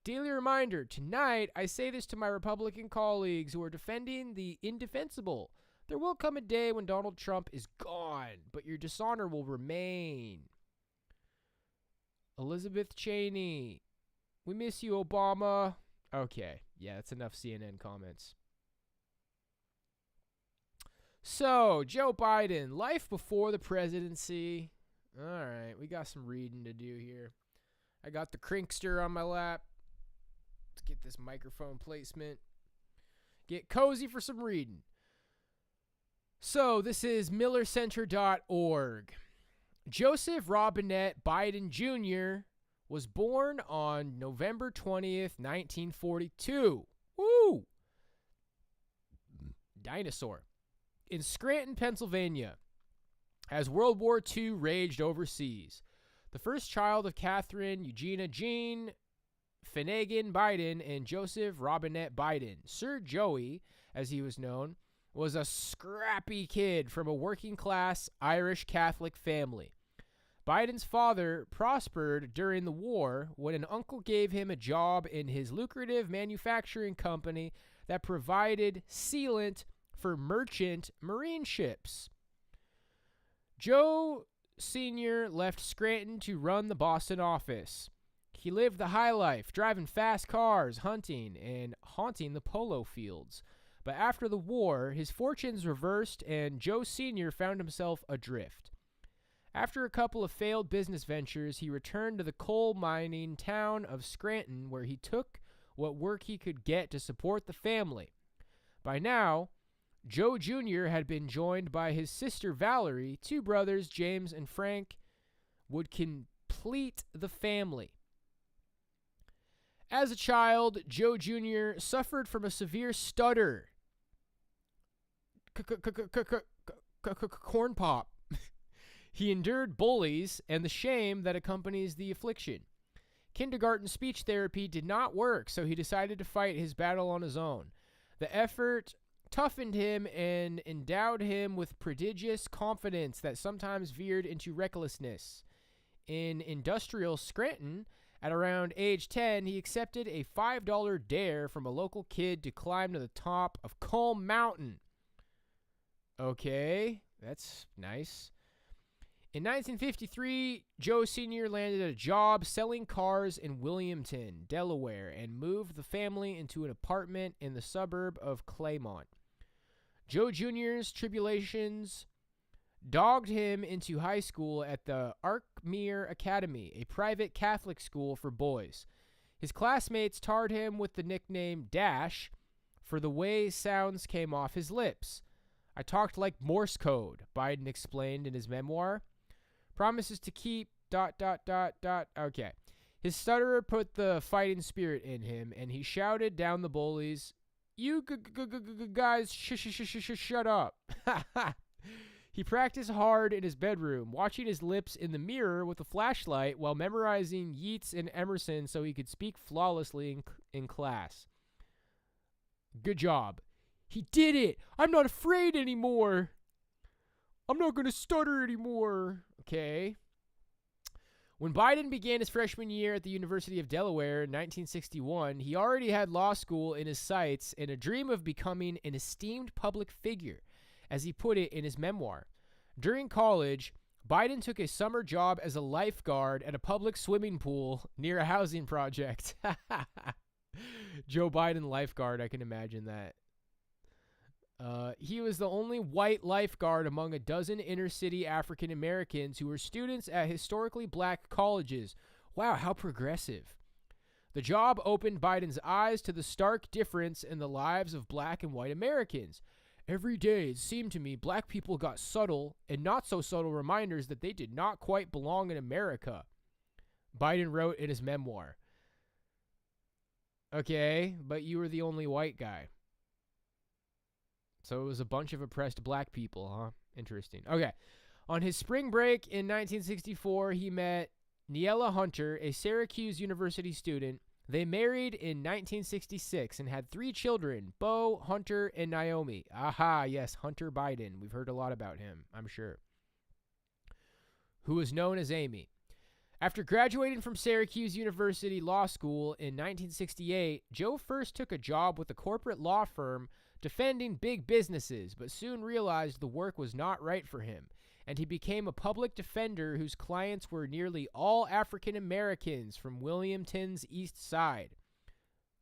Daily reminder, tonight I say this to my Republican colleagues who are defending the indefensible. There will come a day when Donald Trump is gone, but your dishonor will remain. Elizabeth Cheney, we miss you, Obama. Okay, yeah, that's enough CNN comments. So, Joe Biden, life before the presidency. All right, we got some reading to do here. I got the Crinkster on my lap. Let's get this microphone placement. Get cozy for some reading. So, this is millercenter.org. Joseph Robinette Biden Jr. was born on November 20th, 1942. Woo! Dinosaur. In Scranton, Pennsylvania, as World War II raged overseas. The first child of Catherine Eugenia Jean Finnegan Biden and Joseph Robinette Biden. Sir Joey, as he was known, was a scrappy kid from a working-class Irish Catholic family. Biden's father prospered during the war when an uncle gave him a job in his lucrative manufacturing company that provided sealant for merchant marine ships. Joe Sr. left Scranton to run the Boston office. He lived the high life, driving fast cars, hunting, and haunting the polo fields. But after the war, his fortunes reversed and Joe Sr. found himself adrift. After a couple of failed business ventures, he returned to the coal mining town of Scranton, where he took what work he could get to support the family. By now, Joe Jr. had been joined by his sister Valerie. Two brothers, James and Frank, would complete the family. As a child, Joe Jr. suffered from a severe stutter. Corn pop. He endured bullies and the shame that accompanies the affliction. Kindergarten speech therapy did not work, so he decided to fight his battle on his own. The effort toughened him and endowed him with prodigious confidence that sometimes veered into recklessness. In industrial Scranton, at around age 10, he accepted a $5 dare from a local kid to climb to the top of Combe Mountain. Okay, that's nice. In 1953, Joe Sr. landed a job selling cars in Williamton, Delaware, and moved the family into an apartment in the suburb of Claymont. Joe Jr.'s tribulations dogged him into high school at the Arkmere Academy, a private Catholic school for boys. His classmates tarred him with the nickname Dash for the way sounds came off his lips. I talked like Morse code, Biden explained in his memoir. Promises to keep ... Okay. His stutterer put the fighting spirit in him, and he shouted down the bullies, "You guys, shut up." He practiced hard in his bedroom, watching his lips in the mirror with a flashlight while memorizing Yeats and Emerson so he could speak flawlessly in class. Good job. He did it! I'm not afraid anymore! I'm not going to stutter anymore. Okay. When Biden began his freshman year at the University of Delaware in 1961, he already had law school in his sights and a dream of becoming an esteemed public figure, as he put it in his memoir. During college, Biden took a summer job as a lifeguard at a public swimming pool near a housing project. Joe Biden lifeguard, I can imagine that. He was the only white lifeguard among a dozen inner-city African Americans who were students at historically black colleges. Wow, how progressive. The job opened Biden's eyes to the stark difference in the lives of black and white Americans. Every day, it seemed to me, black people got subtle and not so subtle reminders that they did not quite belong in America, Biden wrote in his memoir. Okay, but you were the only white guy. So it was a bunch of oppressed black people, huh? Interesting. Okay. On his spring break in 1964, he met Niella Hunter, a Syracuse University student. They married in 1966 and had 3 children, Bo, Hunter, and Naomi. Aha, yes, Hunter Biden. We've heard a lot about him, I'm sure. Who was known as Amy. After graduating from Syracuse University Law School in 1968, Joe first took a job with a corporate law firm defending big businesses, but soon realized the work was not right for him, and he became a public defender whose clients were nearly all African Americans from Wilmington's East Side.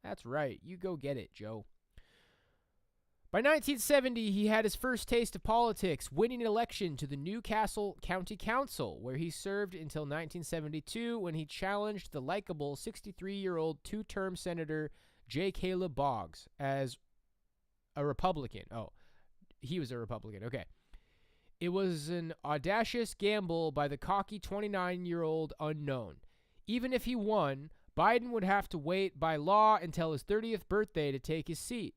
That's right, you go get it, Joe. By 1970, he had his first taste of politics, winning an election to the Newcastle County Council, where he served until 1972 when he challenged the likable 63-year-old two-term Senator J. Caleb Boggs as a Republican. Oh, he was a Republican. Okay. It was an audacious gamble by the cocky 29-year-old unknown. Even if he won, Biden would have to wait by law until his 30th birthday to take his seat.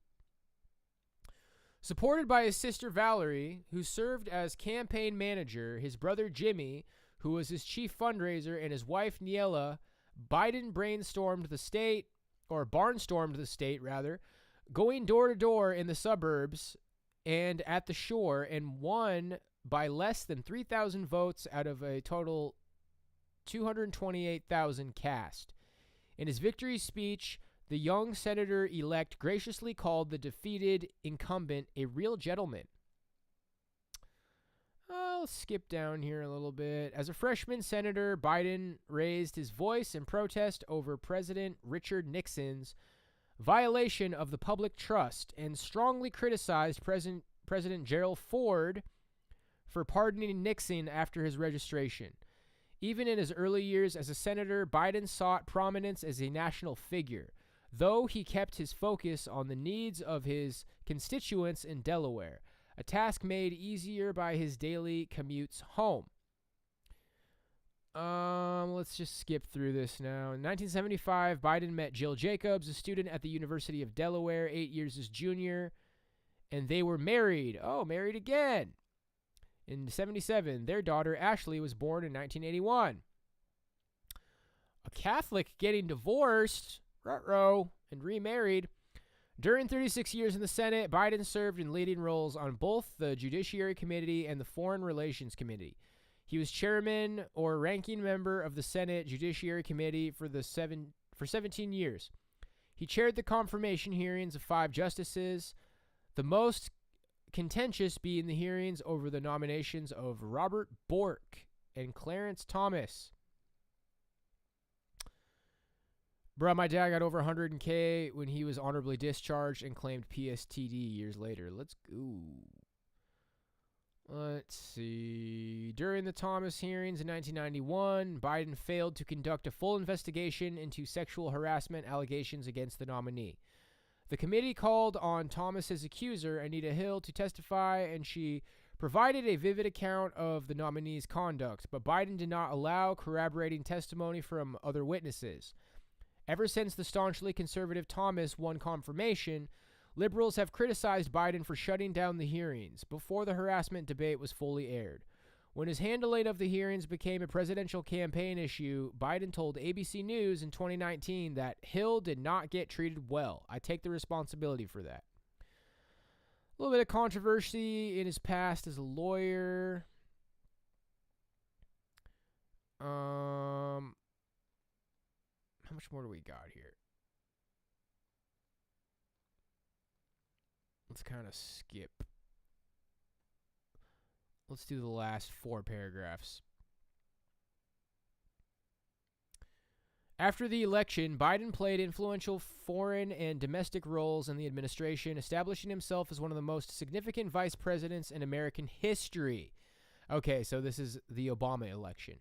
Supported by his sister Valerie, who served as campaign manager, his brother Jimmy, who was his chief fundraiser, and his wife Niela, Biden barnstormed the state, going door to door in the suburbs and at the shore, and won by less than 3,000 votes out of a total 228,000 cast. In his victory speech, the young senator-elect graciously called the defeated incumbent a real gentleman. I'll skip down here a little bit. As a freshman senator, Biden raised his voice in protest over President Richard Nixon's violation of the public trust and strongly criticized President Gerald Ford for pardoning Nixon after his registration. Even in his early years as a senator, Biden sought prominence as a national figure, though he kept his focus on the needs of his constituents in Delaware, a task made easier by his daily commutes home. Let's just skip through this now. In 1975, Biden met Jill Jacobs, a student at the University of Delaware, 8 years his junior, and they were married. Oh, married again. In 1977, their daughter Ashley was born in 1981. A Catholic getting divorced, ruh-roh, and remarried. During 36 years in the Senate, Biden served in leading roles on both the Judiciary Committee and the Foreign Relations Committee. He was chairman or ranking member of the Senate Judiciary Committee for 17 years. He chaired the confirmation hearings of 5 justices, the most contentious being the hearings over the nominations of Robert Bork and Clarence Thomas. Bruh, my dad got over 100K when he was honorably discharged and claimed PSTD years later. Let's go. Let's see. During the Thomas hearings in 1991, Biden failed to conduct a full investigation into sexual harassment allegations against the nominee. The committee called on Thomas's accuser, Anita Hill, to testify, and she provided a vivid account of the nominee's conduct, but Biden did not allow corroborating testimony from other witnesses. Ever since the staunchly conservative Thomas won confirmation, liberals have criticized Biden for shutting down the hearings before the harassment debate was fully aired. When his handling of the hearings became a presidential campaign issue, Biden told ABC News in 2019 that Hill did not get treated well. I take the responsibility for that. A little bit of controversy in his past as a lawyer. How much more do we got here? Let's kind of skip. Let's do the last 4 paragraphs. After the election, Biden played influential foreign and domestic roles in the administration, establishing himself as one of the most significant vice presidents in American history. Okay, so this is the Obama election.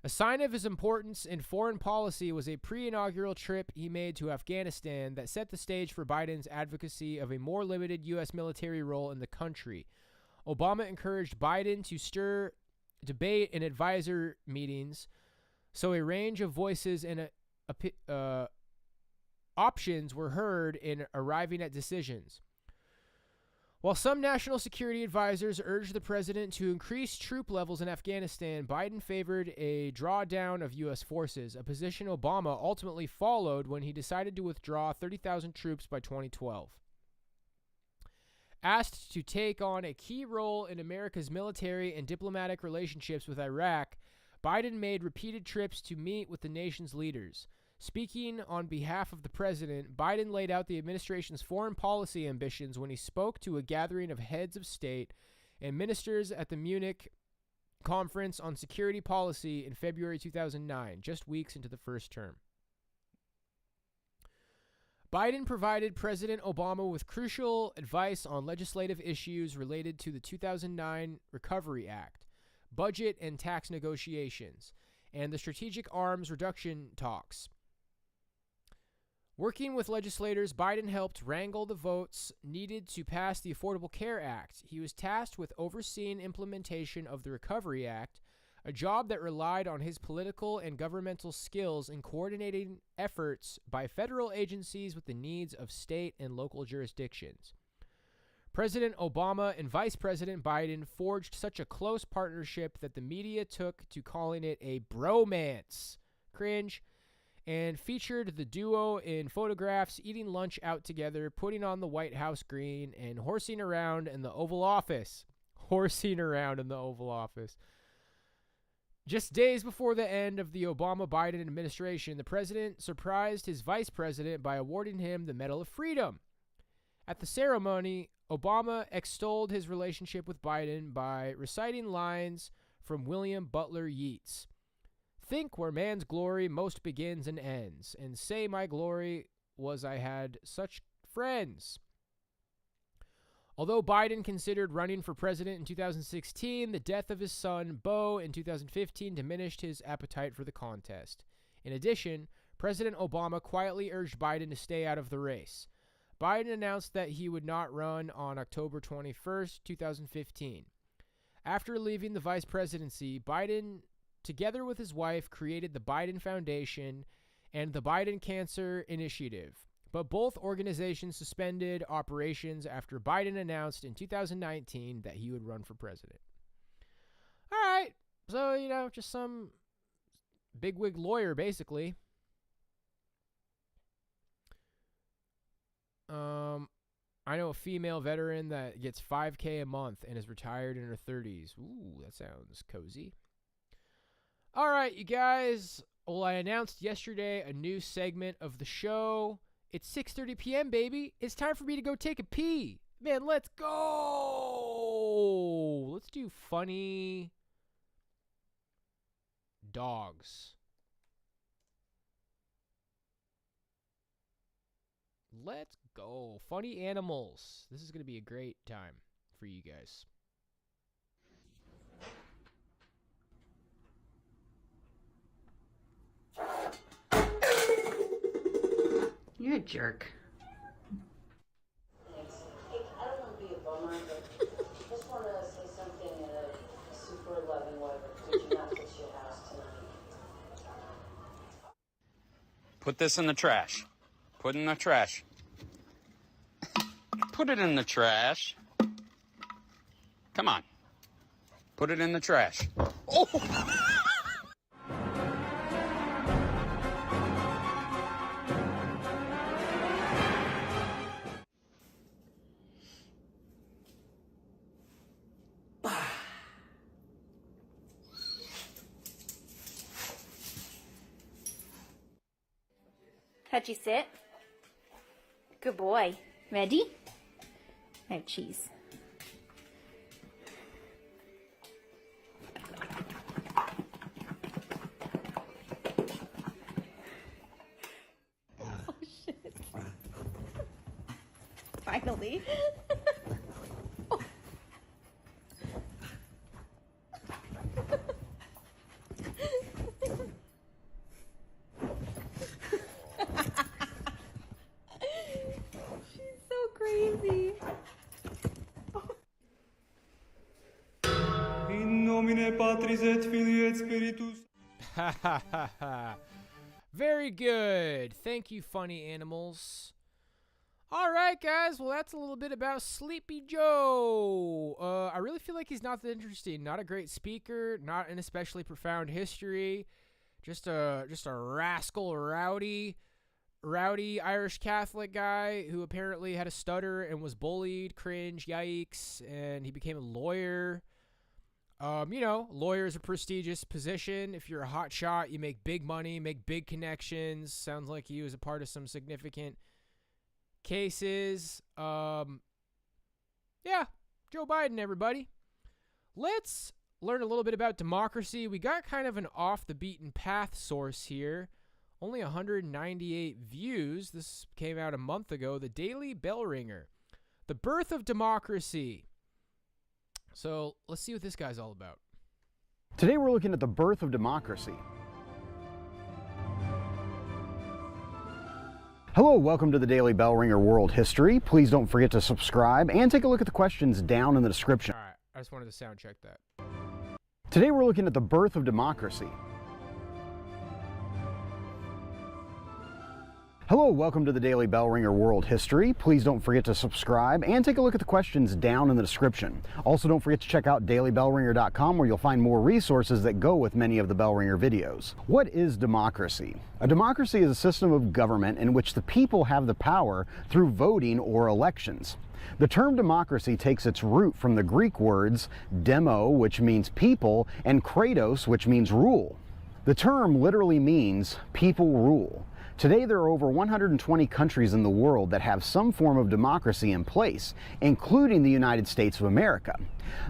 A sign of his importance in foreign policy was a pre-inaugural trip he made to Afghanistan that set the stage for Biden's advocacy of a more limited U.S. military role in the country. Obama encouraged Biden to stir debate in advisor meetings, so a range of voices and options were heard in arriving at decisions. While some national security advisors urged the president to increase troop levels in Afghanistan, Biden favored a drawdown of U.S. forces, a position Obama ultimately followed when he decided to withdraw 30,000 troops by 2012. Asked to take on a key role in America's military and diplomatic relationships with Iraq, Biden made repeated trips to meet with the nation's leaders. Speaking on behalf of the president, Biden laid out the administration's foreign policy ambitions when he spoke to a gathering of heads of state and ministers at the Munich Conference on Security Policy in February 2009, just weeks into the first term. Biden provided President Obama with crucial advice on legislative issues related to the 2009 Recovery Act, budget and tax negotiations, and the strategic arms reduction talks. Working with legislators, Biden helped wrangle the votes needed to pass the Affordable Care Act. He was tasked with overseeing implementation of the Recovery Act, a job that relied on his political and governmental skills in coordinating efforts by federal agencies with the needs of state and local jurisdictions. President Obama and Vice President Biden forged such a close partnership that the media took to calling it a bromance. Cringe. And featured the duo in photographs eating lunch out together, putting on the White House green, and horsing around in the Oval Office. Just days before the end of the Obama-Biden administration, the president surprised his vice president by awarding him the Medal of Freedom. At the ceremony, Obama extolled his relationship with Biden by reciting lines from William Butler Yeats. Think where man's glory most begins and ends, and say my glory was I had such friends. Although Biden considered running for president in 2016, the death of his son, Beau, in 2015 diminished his appetite for the contest. In addition, President Obama quietly urged Biden to stay out of the race. Biden announced that he would not run on October 21st, 2015. After leaving the vice presidency, Biden, together with his wife, created the Biden Foundation and the Biden Cancer Initiative, but both organizations suspended operations after Biden announced in 2019 that he would run for president. All right, so, just some bigwig lawyer, basically. I know a female veteran that gets $5,000 a month and is retired in her 30s. Ooh, that sounds cozy. All right, you guys. Well, I announced yesterday a new segment of the show. It's 6:30 p.m., baby. It's time for me to go take a pee. Man, let's go. Let's do funny dogs. Let's go. Funny animals. This is going to be a great time for you guys. You're a jerk. Thanks. Hey, I don't want to be a bummer, but just want to say something in a super loving way, but could you not fix your house tonight? Put this in the trash. Put it in the trash. Put it in the trash. Come on. Put it in the trash. Oh! How'd you sit? Good boy. Ready? No cheese. Oh, shit. Finally. Crazy. In nomine Patris et Filii et Spiritus. Ha ha ha ha. Very good. Thank you, funny animals. All right, guys. Well, that's a little bit about Sleepy Joe. I really feel like he's not that interesting. Not a great speaker. Not an especially profound history. Just a rascal, rowdy Irish Catholic guy who apparently had a stutter and was bullied. Cringe, yikes. And he became a lawyer. Lawyer is a prestigious position. If you're a hot shot, you make big money, make big connections. Sounds like he was a part of some significant cases. Yeah, Joe Biden, everybody. Let's learn a little bit about democracy. We got kind of an off the beaten path source here Only 198 views. This came out a month ago. The Daily Bell Ringer. The Birth of Democracy. So let's see what this guy's all about. Today we're looking at the birth of democracy. Hello, welcome to the Daily Bell Ringer World History. Please don't forget to subscribe and take a look at the questions down in the description. All right, I just wanted to sound check that. Today we're looking at the birth of democracy. Hello, welcome to the Daily Bell Ringer World History. Please don't forget to subscribe and take a look at the questions down in the description. Also, don't forget to check out dailybellringer.com where you'll find more resources that go with many of the Bell Ringer videos. What is democracy? A democracy is a system of government in which the people have the power through voting or elections. The term democracy takes its root from the Greek words demo, which means people, and kratos, which means rule. The term literally means people rule. Today, there are over 120 countries in the world that have some form of democracy in place, including the United States of America.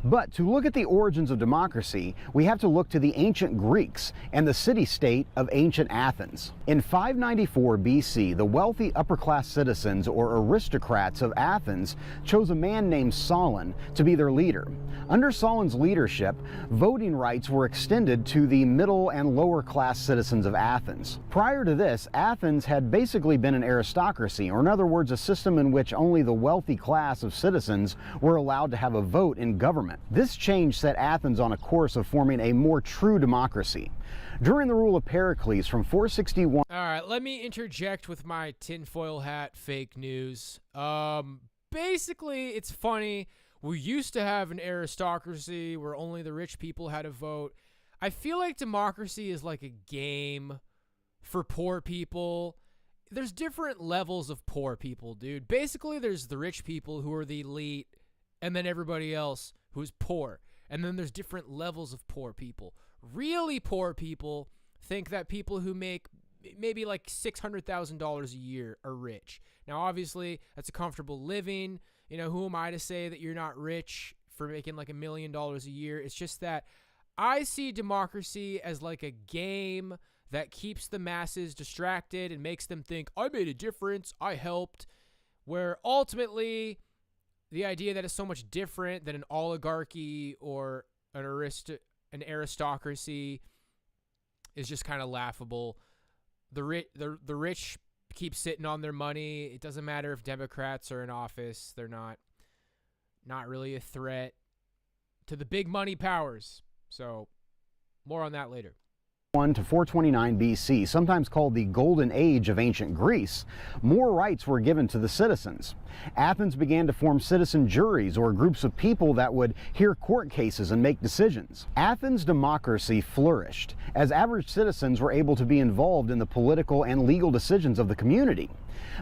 But to look at the origins of democracy, we have to look to the ancient Greeks and the city-state of ancient Athens. In 594 BC, the wealthy upper-class citizens or aristocrats of Athens chose a man named Solon to be their leader. Under Solon's leadership, voting rights were extended to the middle and lower-class citizens of Athens. Prior to this, Athens had basically been an aristocracy, or in other words, a system in which only the wealthy class of citizens were allowed to have a vote in government. This change set Athens on a course of forming a more true democracy. During the rule of Pericles from 461... All right, let me interject with my tinfoil hat fake news. Basically, it's funny. We used to have an aristocracy where only the rich people had a vote. I feel like democracy is like a game for poor people. There's different levels of poor people, dude. Basically, there's the rich people who are the elite, and then everybody else who's poor. And then there's different levels of poor people. Really poor people think that people who make maybe like $600,000 a year are rich. Now, obviously, that's a comfortable living. You know, who am I to say that you're not rich for making like $1 million a year? It's just that I see democracy as like a game that keeps the masses distracted and makes them think, I made a difference, I helped, where ultimately the idea that it's so much different than an oligarchy or an aristocracy is just kind of laughable. The rich keep sitting on their money. It doesn't matter if Democrats are in office. They're not really a threat to the big money powers. So more on that later. To 429 BC, sometimes called the Golden Age of ancient Greece, more rights were given to the citizens. Athens began to form citizen juries, or groups of people that would hear court cases and make decisions. Athens' democracy flourished as average citizens were able to be involved in the political and legal decisions of the community.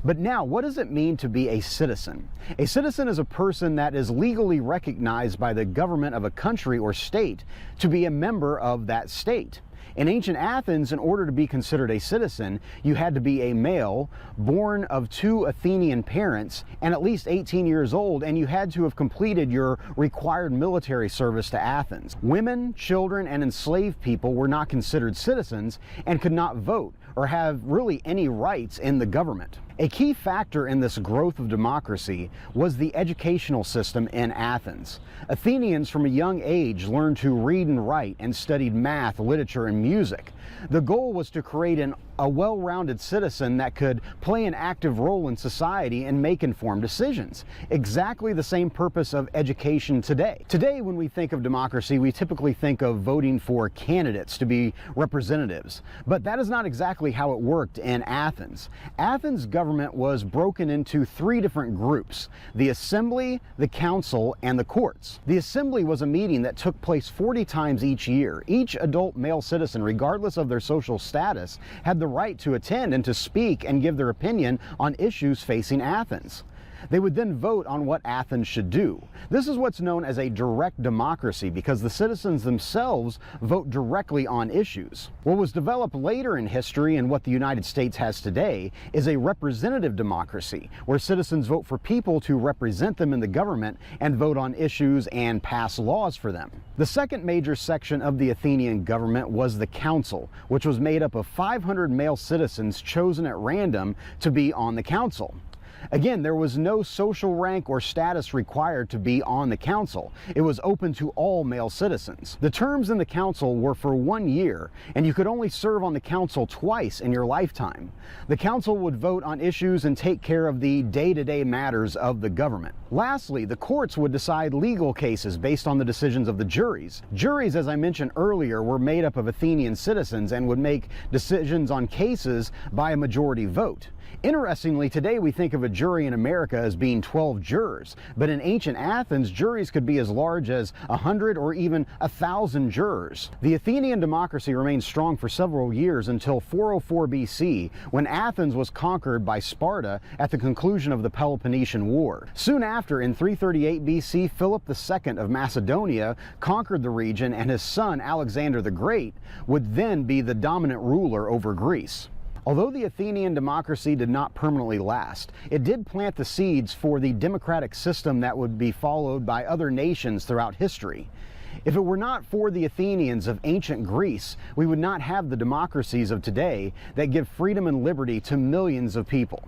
But now, what does it mean to be a citizen? A citizen is a person that is legally recognized by the government of a country or state to be a member of that state. In ancient Athens, in order to be considered a citizen, you had to be a male, born of 2 Athenian parents, and at least 18 years old, and you had to have completed your required military service to Athens. Women, children, and enslaved people were not considered citizens and could not vote or have really any rights in the government. A key factor in this growth of democracy was the educational system in Athens. Athenians from a young age learned to read and write and studied math, literature, and music. The goal was to create a well-rounded citizen that could play an active role in society and make informed decisions. Exactly the same purpose of education today. Today, when we think of democracy, we typically think of voting for candidates to be representatives. But that is not exactly how it worked in Athens. Athens' government was broken into 3 different groups: the assembly, the council, and the courts. The assembly was a meeting that took place 40 times each year. Each adult male citizen, regardless of their social status, had the right to attend and to speak and give their opinion on issues facing Athens. They would then vote on what Athens should do. This is what's known as a direct democracy because the citizens themselves vote directly on issues. What was developed later in history and what the United States has today is a representative democracy, where citizens vote for people to represent them in the government and vote on issues and pass laws for them. The second major section of the Athenian government was the council, which was made up of 500 male citizens chosen at random to be on the council. Again, there was no social rank or status required to be on the council. It was open to all male citizens. The terms in the council were for 1 year, and you could only serve on the council twice in your lifetime. The council would vote on issues and take care of the day-to-day matters of the government. Lastly, the courts would decide legal cases based on the decisions of the juries. Juries, as I mentioned earlier, were made up of Athenian citizens and would make decisions on cases by a majority vote. Interestingly, today we think of a jury in America as being 12 jurors, but in ancient Athens, juries could be as large as 100 or even 1,000 jurors. The Athenian democracy remained strong for several years until 404 BC, when Athens was conquered by Sparta at the conclusion of the Peloponnesian War. Soon after, in 338 BC, Philip II of Macedonia conquered the region, and his son Alexander the Great would then be the dominant ruler over Greece. Although the Athenian democracy did not permanently last, it did plant the seeds for the democratic system that would be followed by other nations throughout history. If it were not for the Athenians of ancient Greece, we would not have the democracies of today that give freedom and liberty to millions of people.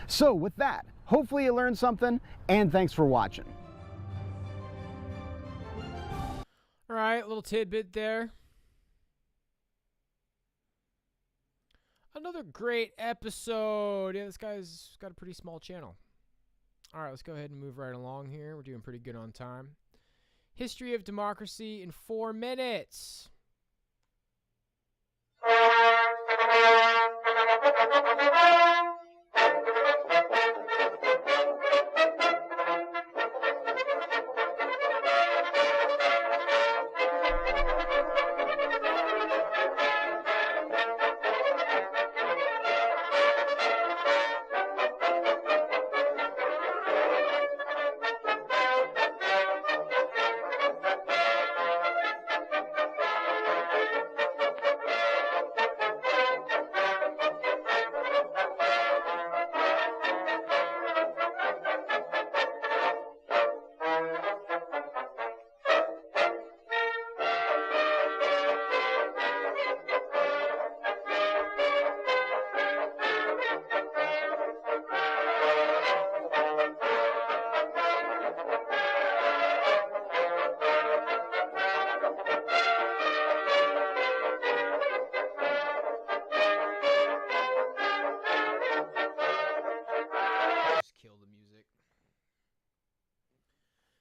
So with that, hopefully you learned something, and thanks for watching. All right, little tidbit there. Another great episode. Yeah, this guy's got a pretty small channel. All right, let's go ahead and move right along here. We're doing pretty good on time. History of democracy in 4 minutes.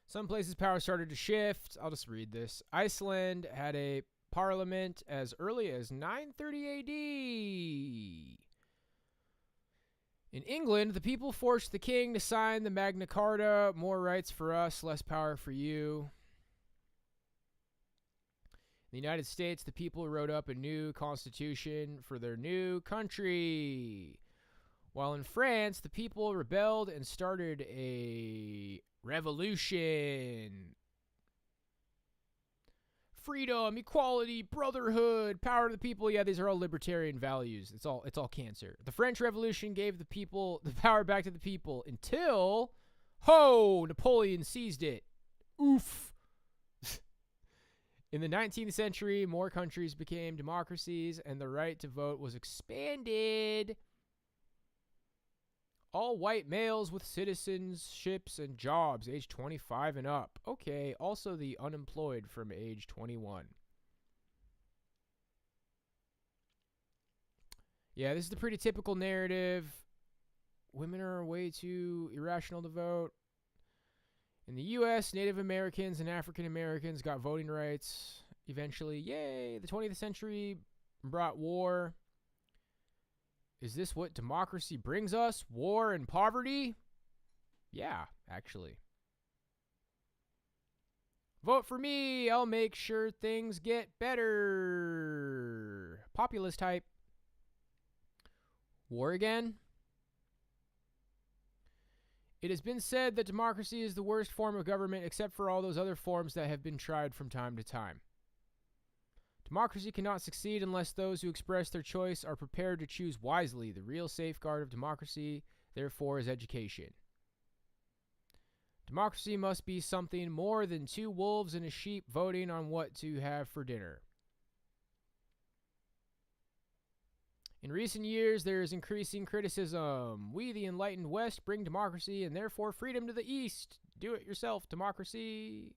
Some places power started to shift. I'll just read this. Iceland had a parliament as early as 930 AD. In England, the people forced the king to sign the Magna Carta. More rights for us, less power for you. In the United States, the people wrote up a new constitution for their new country. While in France, the people rebelled and started a revolution. Freedom, equality, brotherhood, power to the people. Yeah, these are all libertarian values. It's all cancer. The French Revolution gave the people the power back to the people until Napoleon seized it. Oof. In the 19th century, more countries became democracies and the right to vote was expanded. All white males with citizenships and jobs, age 25 and up. Okay, also the unemployed from age 21. Yeah, this is the pretty typical narrative. Women are way too irrational to vote. In the U.S., Native Americans and African Americans got voting rights eventually. Yay! The 20th century brought war. Is this what democracy brings us? War and poverty? Yeah, actually. Vote for me. I'll make sure things get better. Populist type. War again? It has been said that democracy is the worst form of government except for all those other forms that have been tried from time to time. Democracy cannot succeed unless those who express their choice are prepared to choose wisely. The real safeguard of democracy, therefore, is education. Democracy must be something more than two wolves and a sheep voting on what to have for dinner. In recent years, there is increasing criticism. We, the enlightened West, bring democracy and therefore freedom to the East. Do it yourself, democracy.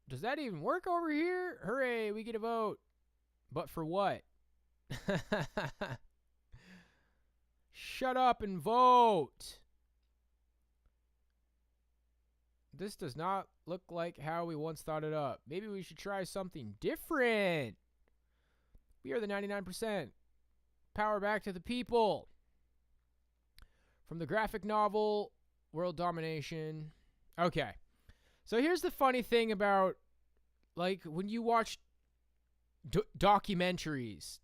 Does that even work over here? Hooray, we get a vote. But for what? Shut up and vote. This does not look like how we once thought it up. Maybe we should try something different. We are the 99%. Power back to the people. From the graphic novel, World Domination. Okay. So here's the funny thing about, like, when you watch documentaries,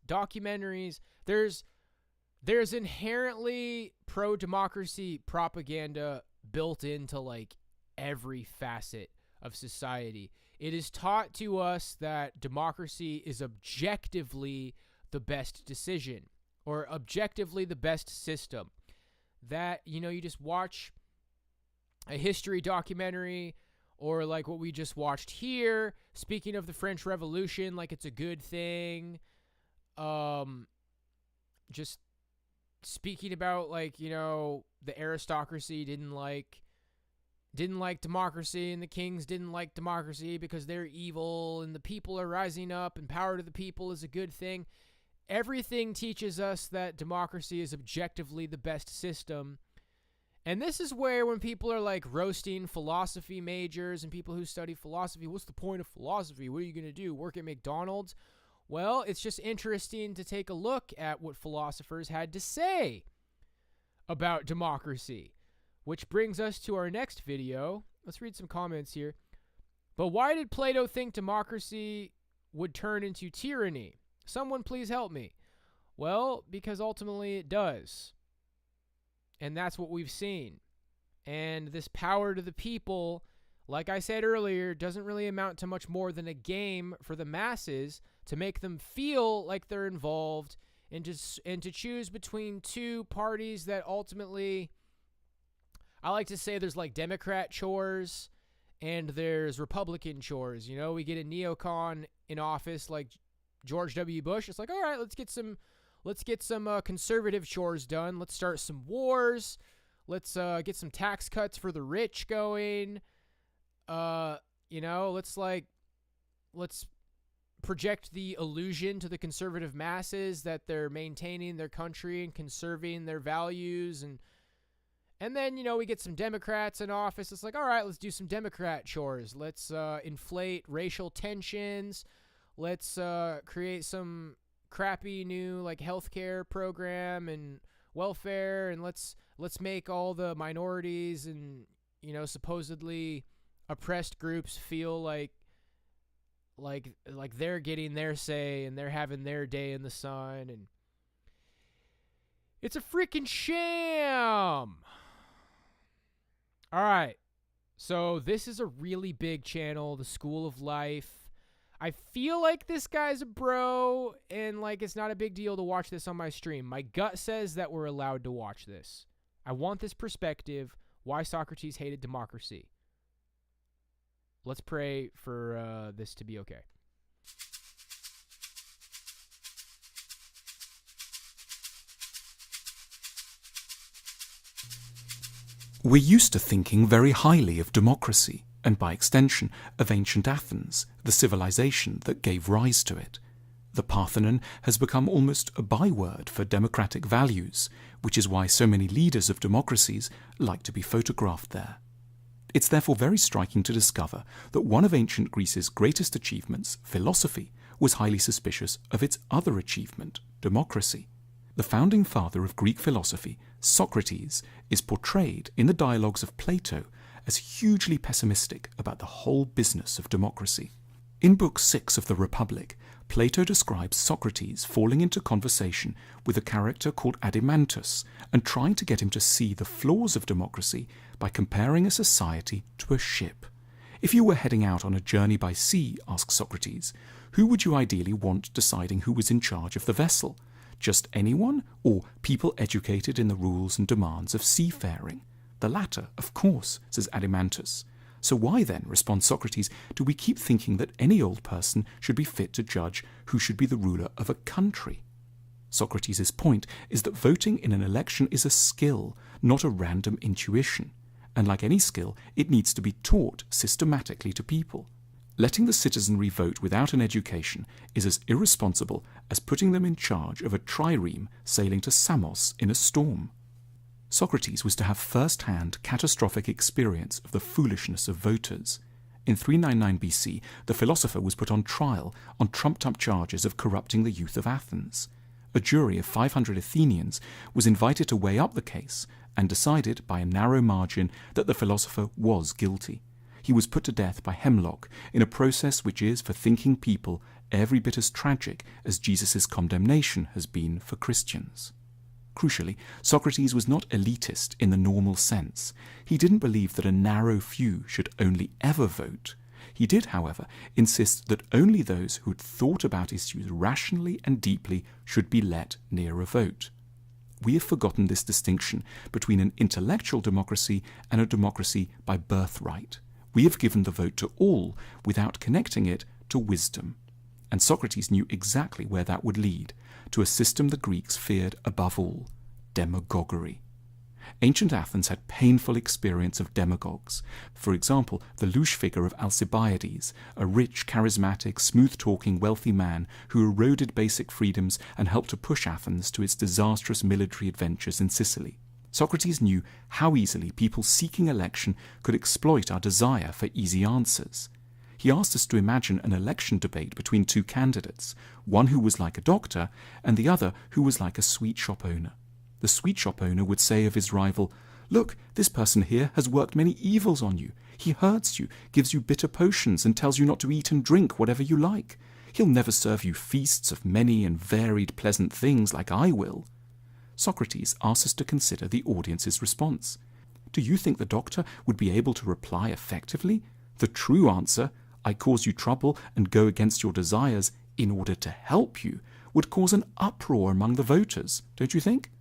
there's inherently pro-democracy propaganda built into, like, every facet of society. It is taught to us that democracy is objectively the best decision or objectively the best system. That, you know, you just watch a history documentary or like what we just watched here, speaking of the French Revolution, like it's a good thing. Just speaking about, like, you know, the aristocracy didn't like democracy, and the kings didn't like democracy because they're evil, and the people are rising up, and power to the people is a good thing. Everything teaches us that democracy is objectively the best system. And this is where, when people are like roasting philosophy majors and people who study philosophy, what's the point of philosophy? What are you going to do? Work at McDonald's? Well, it's just interesting to take a look at what philosophers had to say about democracy. Which brings us to our next video. Let's read some comments here. But why did Plato think democracy would turn into tyranny? Someone please help me. Well, because ultimately it does. And that's what we've seen. And this power to the people, like I said earlier, doesn't really amount to much more than a game for the masses to make them feel like they're involved and to choose between two parties that ultimately... I like to say there's like Democrat chores and there's Republican chores. You know, we get a neocon in office like George W. Bush. It's like, all right, let's get some conservative chores done. Let's start some wars. Let's get some tax cuts for the rich going. You know, let's project the illusion to the conservative masses that they're maintaining their country and conserving their values. And then, you know, we get some Democrats in office. It's like, all right, let's do some Democrat chores. Let's inflate racial tensions. Let's create some crappy new, like, healthcare program and welfare. And let's make all the minorities and, you know, supposedly oppressed groups feel like they're getting their say and they're having their day in the sun. And it's a freaking sham. All right, so this is a really big channel, The School of Life. I feel like this guy's a bro, and like it's not a big deal to watch this on my stream. My gut says that we're allowed to watch this. I want this perspective, why Socrates hated democracy. Let's pray for this to be okay. We're used to thinking very highly of democracy, and by extension of ancient Athens, the civilization that gave rise to it. The Parthenon has become almost a byword for democratic values, which is why so many leaders of democracies like to be photographed there. It's therefore very striking to discover that one of ancient Greece's greatest achievements, philosophy, was highly suspicious of its other achievement, democracy. The founding father of Greek philosophy, Socrates, is portrayed in the dialogues of Plato as hugely pessimistic about the whole business of democracy. In Book 6 of the Republic, Plato describes Socrates falling into conversation with a character called Adimantus and trying to get him to see the flaws of democracy by comparing a society to a ship. If you were heading out on a journey by sea, asks Socrates, who would you ideally want deciding who was in charge of the vessel? Just anyone, or people educated in the rules and demands of seafaring? The latter, of course, says Adimantus. So why then, responds Socrates, do we keep thinking that any old person should be fit to judge who should be the ruler of a country? Socrates' point is that voting in an election is a skill, not a random intuition. And like any skill, it needs to be taught systematically to people. Letting the citizenry vote without an education is as irresponsible as putting them in charge of a trireme sailing to Samos in a storm. Socrates was to have first-hand catastrophic experience of the foolishness of voters. In 399 BC, the philosopher was put on trial on trumped-up charges of corrupting the youth of Athens. A jury of 500 Athenians was invited to weigh up the case and decided by a narrow margin that the philosopher was guilty. He was put to death by hemlock in a process which is, for thinking people, every bit as tragic as Jesus' condemnation has been for Christians. Crucially, Socrates was not elitist in the normal sense. He didn't believe that a narrow few should only ever vote. He did, however, insist that only those who had thought about issues rationally and deeply should be let near a vote. We have forgotten this distinction between an intellectual democracy and a democracy by birthright. We have given the vote to all without connecting it to wisdom. And Socrates knew exactly where that would lead, to a system the Greeks feared above all, demagoguery. Ancient Athens had painful experience of demagogues. For example, the louche figure of Alcibiades, a rich, charismatic, smooth-talking, wealthy man who eroded basic freedoms and helped to push Athens to its disastrous military adventures in Sicily. Socrates knew how easily people seeking election could exploit our desire for easy answers. He asked us to imagine an election debate between two candidates, one who was like a doctor and the other who was like a sweet shop owner. The sweet shop owner would say of his rival, "Look, this person here has worked many evils on you. He hurts you, gives you bitter potions, and tells you not to eat and drink whatever you like. He'll never serve you feasts of many and varied pleasant things like I will." Socrates asks us to consider the audience's response. Do you think the doctor would be able to reply effectively? The true answer, "I cause you trouble and go against your desires in order to help you," would cause an uproar among the voters, don't you think?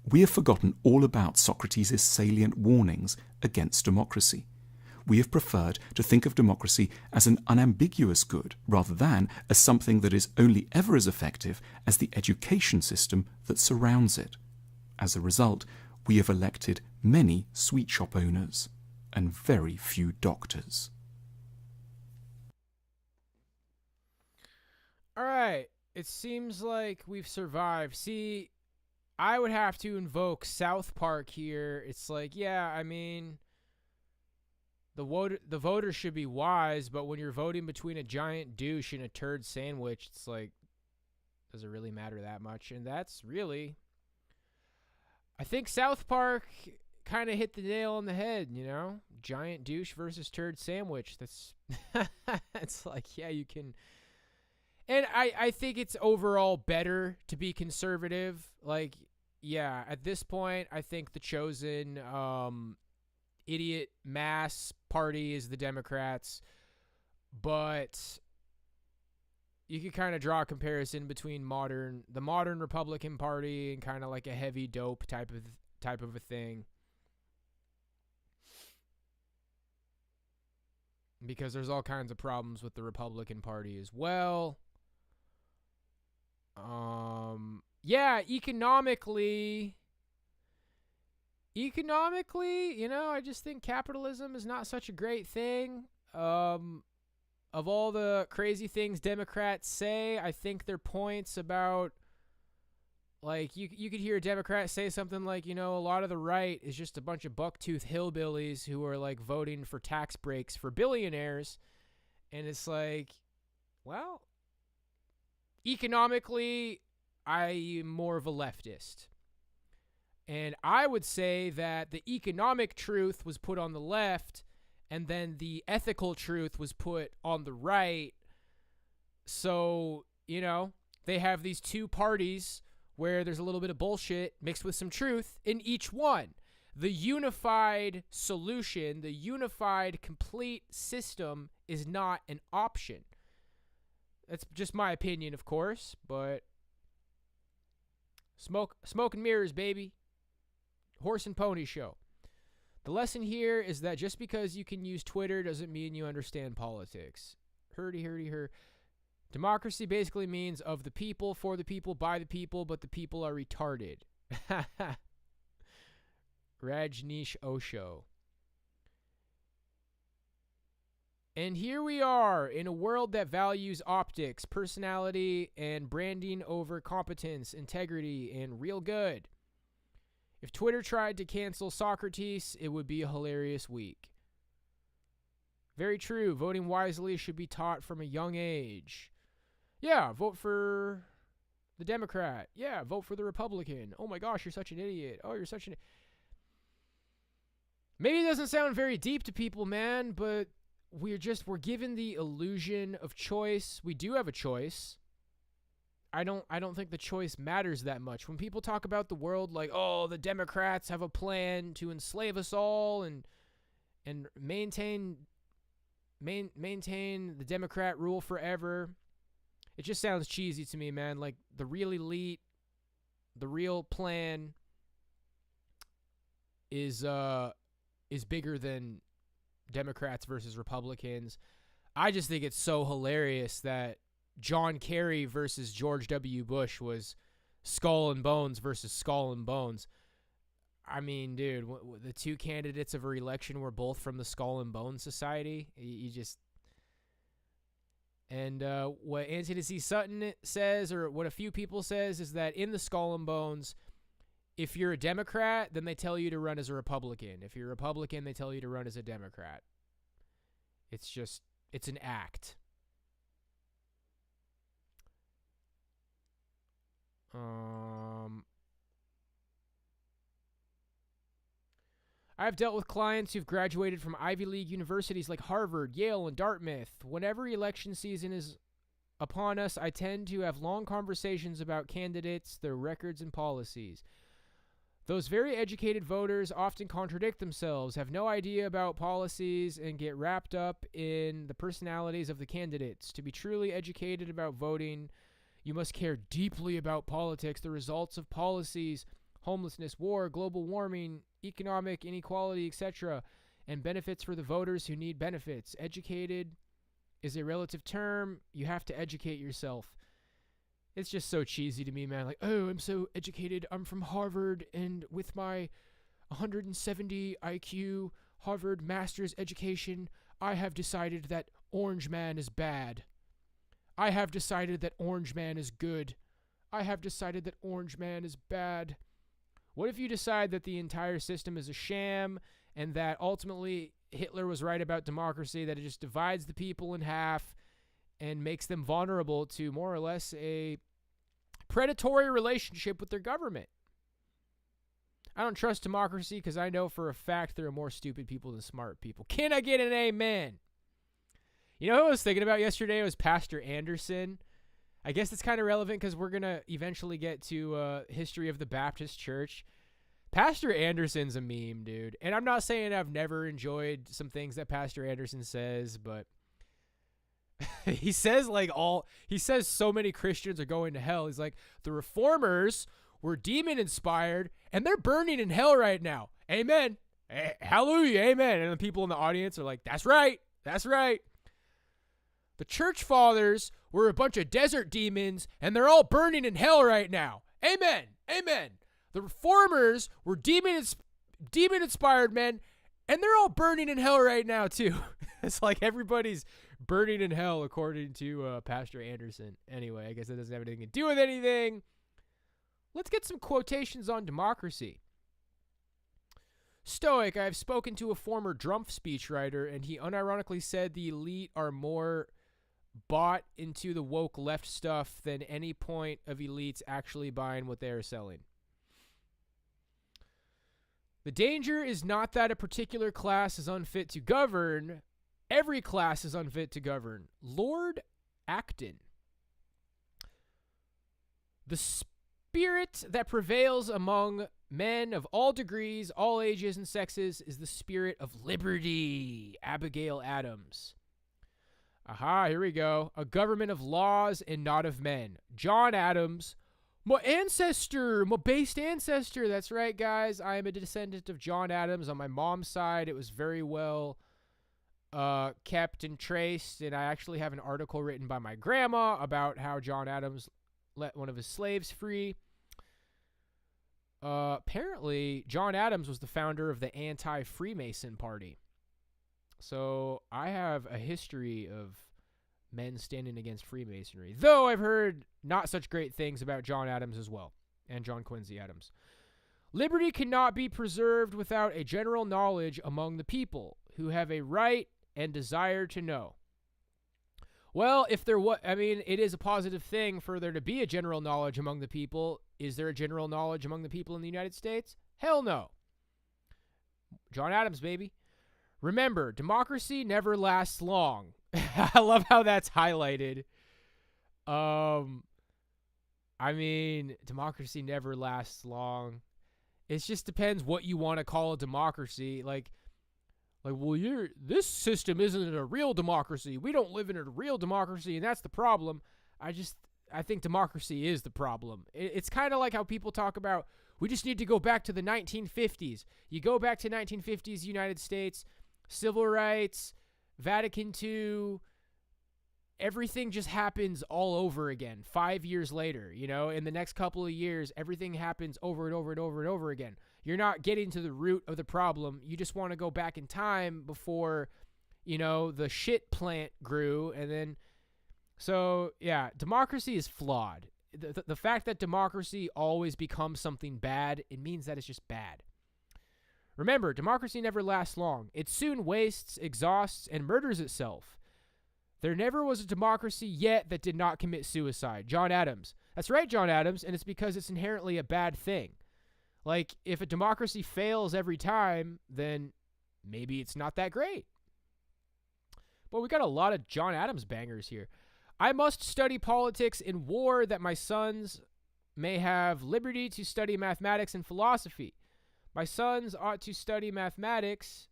We have forgotten all about Socrates' salient warnings against democracy. We have preferred to think of democracy as an unambiguous good rather than as something that is only ever as effective as the education system that surrounds it. As a result, we have elected many sweet shop owners and very few doctors. All right. It seems like we've survived. See, I would have to invoke South Park here. It's like, yeah, I mean, the voters should be wise, but when you're voting between a giant douche and a turd sandwich, it's like, does it really matter that much? And that's really, I think South Park kind of hit the nail on the head, you know? Giant douche versus turd sandwich. That's, it's like, yeah, you can. And I think it's overall better to be conservative. Like, yeah, at this point, I think the chosen idiot mass party is the Democrats. But you could kind of draw a comparison between the modern Republican Party and kind of like a heavy dope type of a thing. Because there's all kinds of problems with the Republican Party as well. Yeah, economically, you know, I just think capitalism is not such a great thing. Of all the crazy things Democrats say, I think their points about, like, you could hear a Democrat say something like, you know, a lot of the right is just a bunch of bucktooth hillbillies who are, like, voting for tax breaks for billionaires. And it's like, well, economically, I am more of a leftist. And I would say that the economic truth was put on the left, and then the ethical truth was put on the right. So you know, they have these two parties where there's a little bit of bullshit mixed with some truth in each one. The unified solution, the unified complete system is not an option. That's just my opinion, of course, but smoke and mirrors, baby. Horse and pony show. The lesson here is that just because you can use Twitter doesn't mean you understand politics. Hurdy. Democracy basically means of the people, for the people, by the people, but the people are retarded. Rajneesh Osho. And here we are in a world that values optics, personality, and branding over competence, integrity, and real good. If Twitter tried to cancel Socrates, it would be a hilarious week. Very true. Voting wisely should be taught from a young age. Yeah, vote for the Democrat. Yeah, vote for the Republican. Oh my gosh, you're such an idiot. Oh, you're such an... Maybe it doesn't sound very deep to people, man, but we're given the illusion of choice. We do have a choice. I don't think the choice matters that much. When people talk about the world like, oh, the Democrats have a plan to enslave us all and maintain the Democrat rule forever, it just sounds cheesy to me, man. Like the real elite, the real plan is bigger than Democrats versus Republicans. I just think it's so hilarious that John Kerry versus George W. Bush was skull and bones versus skull and bones. I mean, dude, the two candidates of a election were both from the Skull and Bones Society. You just... And what Anthony C. Sutton says, or what a few people says, is that in the Skull and Bones, if you're a Democrat, then they tell you to run as a Republican. If you're a Republican, they tell you to run as a Democrat. It's an act. I've dealt with clients who've graduated from Ivy League universities like Harvard, Yale, and Dartmouth. Whenever election season is upon us, I tend to have long conversations about candidates, their records, and policies. Those very educated voters often contradict themselves, have no idea about policies, and get wrapped up in the personalities of the candidates. To be truly educated about voting, you must care deeply about politics, the results of policies, homelessness, war, global warming, economic inequality, etc., and benefits for the voters who need benefits. Educated is a relative term. You have to educate yourself. It's just so cheesy to me, man. Like, oh, I'm so educated. I'm from Harvard, and with my 170 IQ Harvard master's education, I have decided that Orange Man is bad. I have decided that Orange Man is good. I have decided that Orange Man is bad. What if you decide that the entire system is a sham and that ultimately Hitler was right about democracy, that it just divides the people in half and makes them vulnerable to more or less a predatory relationship with their government? I don't trust democracy because I know for a fact there are more stupid people than smart people. Can I get an amen? You know who I was thinking about yesterday? It was Pastor Anderson. I guess it's kind of relevant because we're going to eventually get to history of the Baptist Church. Pastor Anderson's a meme, dude. And I'm not saying I've never enjoyed some things that Pastor Anderson says, but he says so many Christians are going to hell. He's like, the reformers were demon-inspired, and they're burning in hell right now. Amen. Hallelujah, amen. And the people in the audience are like, that's right. That's right. The church fathers were a bunch of desert demons, and they're all burning in hell right now. Amen. Amen. The reformers were demon-inspired men, and they're all burning in hell right now, too. It's like everybody's burning in hell, according to Pastor Anderson. Anyway, I guess that doesn't have anything to do with anything. Let's get some quotations on democracy. Stoic, I have spoken to a former Trump speechwriter, and he unironically said the elite are more bought into the woke left stuff than any point of elites actually buying what they are selling. The danger is not that a particular class is unfit to govern. Every class is unfit to govern. Lord Acton. The spirit that prevails among men of all degrees, all ages, and sexes is the spirit of liberty. Abigail Adams. Aha, here we go. A government of laws and not of men. John Adams, my ancestor, my based ancestor. That's right, guys. I am a descendant of John Adams on my mom's side. It was very well kept and traced, and I actually have an article written by my grandma about how John Adams let one of his slaves free. Apparently, John Adams was the founder of the anti-Freemason party. So I have a history of men standing against Freemasonry, though I've heard not such great things about John Adams as well, and John Quincy Adams. Liberty cannot be preserved without a general knowledge among the people, who have a right and desire to know. Well, if there was, I mean, it is a positive thing for there to be a general knowledge among the people. Is there a general knowledge among the people in the United States? Hell no. John Adams, baby. Remember, democracy never lasts long. I love how that's highlighted. I mean, democracy never lasts long. It just depends what you want to call a democracy. Like, well, this system isn't a real democracy. We don't live in a real democracy, and that's the problem. I think democracy is the problem. It's kind of like how people talk about, we just need to go back to the 1950s. You go back to 1950s United States, civil rights, Vatican II, everything just happens all over again 5 years later. You know, in the next couple of years, everything happens over and over and over and over again. You're not getting to the root of the problem. You just want to go back in time before, you know, the shit plant grew. And then, so yeah, democracy is flawed. The fact that democracy always becomes something bad, it means that it's just bad. Remember, democracy never lasts long. It soon wastes, exhausts, and murders itself. There never was a democracy yet that did not commit suicide. John Adams. That's right, John Adams, and it's because it's inherently a bad thing. Like, if a democracy fails every time, then maybe it's not that great. But we got a lot of John Adams bangers here. I must study politics in war that my sons may have liberty to study mathematics and philosophy. My sons ought to study mathematics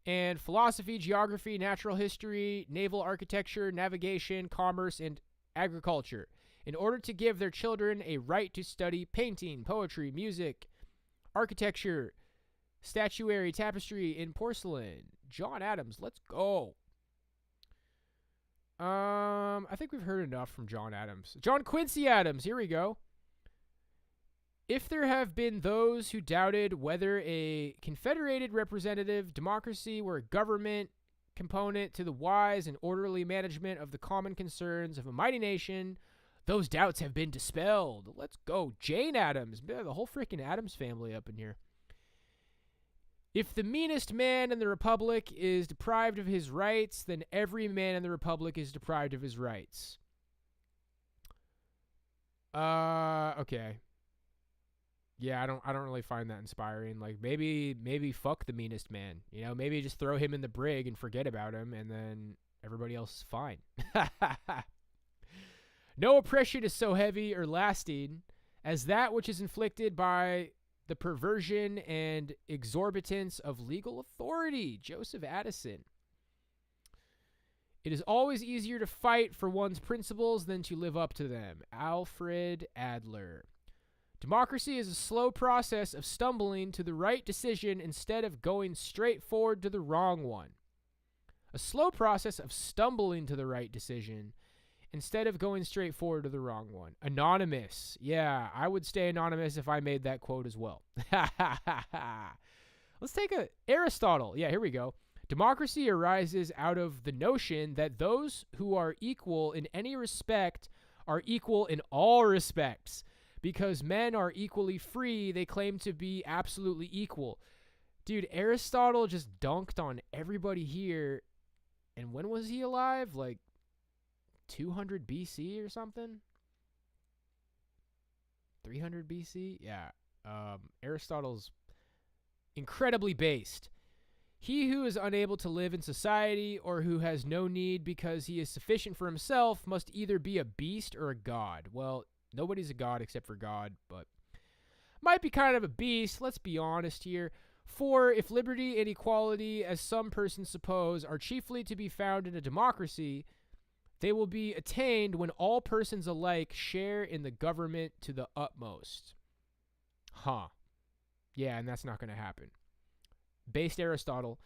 and philosophy, geography, natural history, naval architecture, navigation, commerce, and agriculture, in order to give their children a right to study painting, poetry, music, architecture, statuary, tapestry, and porcelain. John Adams, let's go. I think we've heard enough from John Adams. John Quincy Adams, here we go. If there have been those who doubted whether a confederated representative democracy were a government component to the wise and orderly management of the common concerns of a mighty nation, those doubts have been dispelled. Let's go. Jane Addams. The whole freaking Addams family up in here. If the meanest man in the republic is deprived of his rights, then every man in the republic is deprived of his rights. Okay. Yeah, I don't really find that inspiring. Like, maybe fuck the meanest man. You know, maybe just throw him in the brig and forget about him, and then everybody else is fine. No oppression is so heavy or lasting as that which is inflicted by the perversion and exorbitance of legal authority. Joseph Addison. It is always easier to fight for one's principles than to live up to them. Alfred Adler. Democracy is a slow process of stumbling to the right decision instead of going straight forward to the wrong one. A slow process of stumbling to the right decision instead of going straight forward to the wrong one. Anonymous. Yeah, I would stay anonymous if I made that quote as well. Let's take Aristotle. Yeah, here we go. Democracy arises out of the notion that those who are equal in any respect are equal in all respects. Because men are equally free, they claim to be absolutely equal. Dude, Aristotle just dunked on everybody here. And when was he alive? Like 200 BC or something? 300 BC? Yeah. Aristotle's incredibly based. He who is unable to live in society or who has no need because he is sufficient for himself must either be a beast or a god. Well, Nobody's a god except for God, but might be kind of a beast. Let's be honest here. 4, if liberty and equality, as some persons suppose, are chiefly to be found in a democracy, they will be attained when all persons alike share in the government to the utmost. Yeah, and that's not going to happen. Based Aristotle.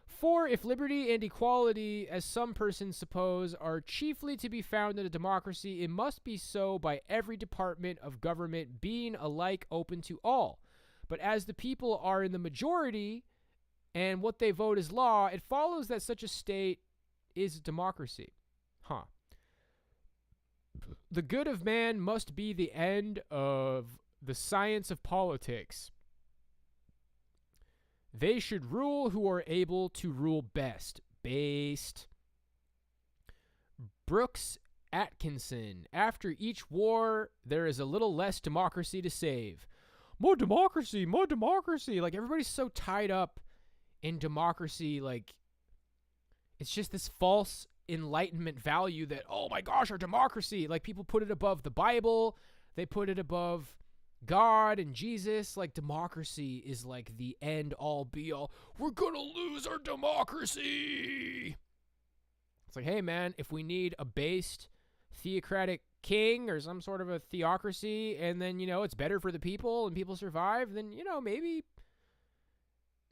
4, if liberty and equality, as some persons suppose, are chiefly to be found in a democracy, it must be so by every department of government being alike open to all. But as the people are in the majority, and what they vote is law, it follows that such a state is a democracy. The good of man must be the end of the science of politics. They should rule who are able to rule best. Based. Brooks Atkinson. After each war, there is a little less democracy to save. More democracy, more democracy. Like, everybody's so tied up in democracy. Like, it's just this false enlightenment value that, oh my gosh, our democracy. Like, people put it above the Bible. They put it above God and Jesus. Like, democracy is like the end all be all. We're gonna lose our democracy. It's like, hey man, if we need a based theocratic king or some sort of a theocracy, and then, it's better for the people and people survive, then,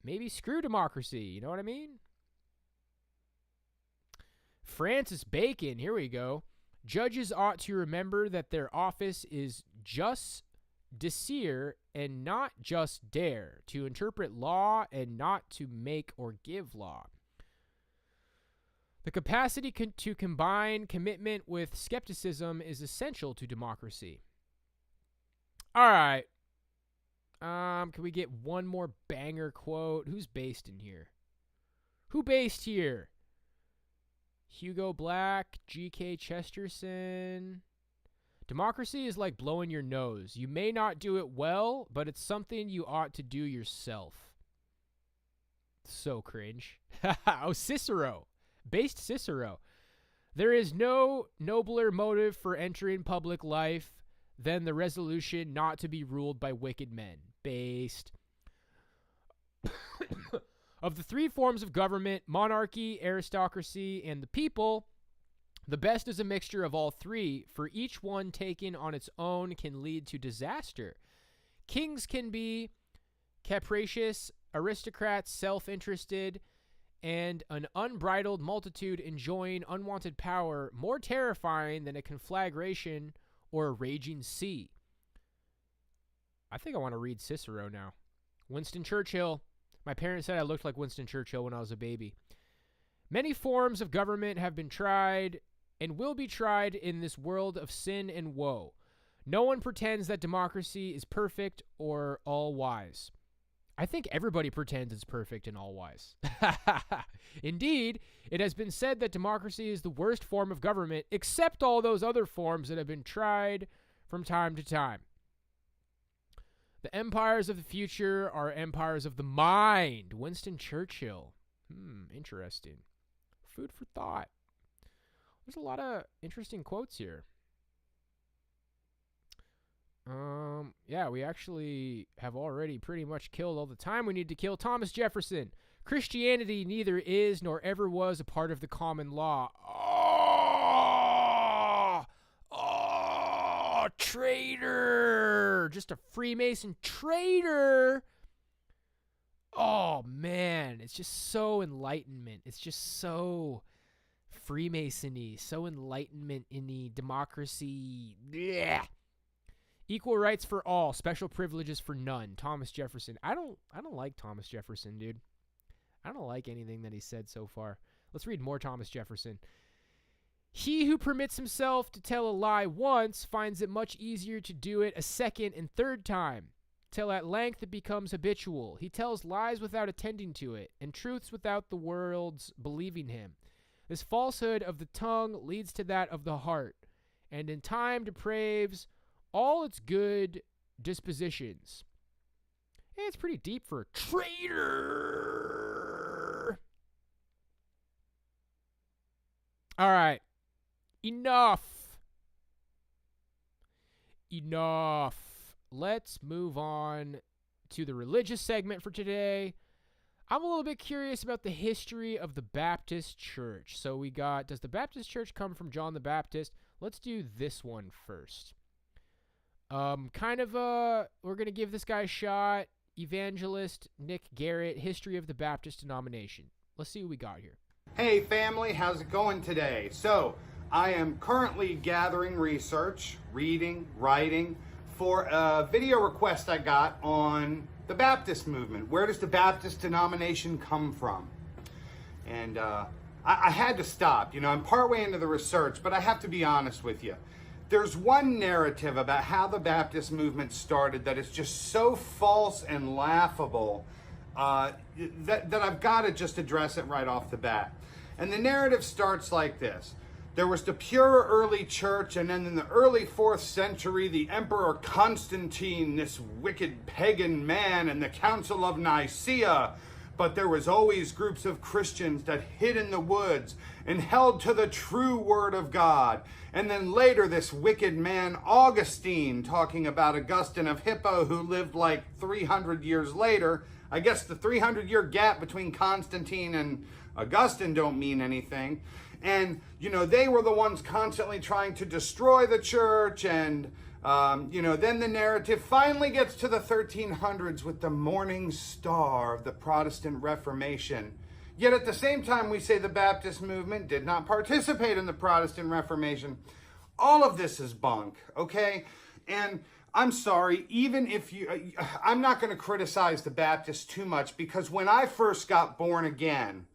maybe screw democracy. You know what I mean? Francis Bacon, here we go. Judges ought to remember that their office is just desire and not just dare, to interpret law and not to make or give law. The capacity to combine commitment with skepticism is essential to democracy. All right. Can we get one more banger quote? Who's based in here? Who based here? Hugo Black, G.K. Chesterton. Democracy is like blowing your nose. You may not do it well, but it's something you ought to do yourself. So cringe. Oh, Cicero. Based Cicero. There is no nobler motive for entering public life than the resolution not to be ruled by wicked men. Based. Of the 3 forms of government, monarchy, aristocracy, and the people, the best is a mixture of all 3, for each one taken on its own can lead to disaster. Kings can be capricious, aristocrats self-interested, and an unbridled multitude enjoying unwanted power more terrifying than a conflagration or a raging sea. I think I want to read Cicero now. Winston Churchill. My parents said I looked like Winston Churchill when I was a baby. Many forms of government have been tried and will be tried in this world of sin and woe. No one pretends that democracy is perfect or all-wise. I think everybody pretends it's perfect and all-wise. Indeed, it has been said that democracy is the worst form of government, except all those other forms that have been tried from time to time. The empires of the future are empires of the mind. Winston Churchill. Interesting. Food for thought. There's a lot of interesting quotes here. Yeah, we actually have already pretty much killed all the time we need to kill. Thomas Jefferson. Christianity neither is nor ever was a part of the common law. Oh, traitor. Just a Freemason traitor. Oh, man. It's just so enlightenment. It's just so Freemasony, so enlightenment-y, democracy. Blech. Equal rights for all, special privileges for none. Thomas Jefferson. I don't like Thomas Jefferson, dude. I don't like anything that he said so far. Let's read more Thomas Jefferson. He who permits himself to tell a lie once finds it much easier to do it a second and third time, till at length it becomes habitual. He tells lies without attending to it, and truths without the world's believing him. This falsehood of the tongue leads to that of the heart, and in time depraves all its good dispositions. And it's pretty deep for a traitor. All right. Enough. enough. Let's move on to the religious segment for today. I'm a little bit curious about the history of the Baptist Church. So we got, does the Baptist Church come from John the Baptist? Let's do this one first. We're going to give this guy a shot. Evangelist Nick Garrett, History of the Baptist Denomination. Let's see what we got here. Hey family, how's it going today? So, I am currently gathering research, reading, writing for a video request I got on the Baptist movement. Where does the Baptist denomination come from? And I had to stop. You know, I'm partway into the research, but I have to be honest with you. There's one narrative about how the Baptist movement started that is just so false and laughable that I've got to just address it right off the bat. And the narrative starts like this. There was the pure early church, and then in the early 4th century, the Emperor Constantine, this wicked pagan man, and the Council of Nicaea. But there was always groups of Christians that hid in the woods and held to the true word of God. And then later, this wicked man, Augustine, talking about Augustine of Hippo, who lived like 300 years later. I guess the 300-year gap between Constantine and Augustine don't mean anything. And, you know, they were the ones constantly trying to destroy the church. And, then the narrative finally gets to the 1300s with the morning star of the Protestant Reformation. Yet at the same time, we say the Baptist movement did not participate in the Protestant Reformation. All of this is bunk, okay? And I'm sorry, even if I'm not going to criticize the Baptists too much, because when I first got born again,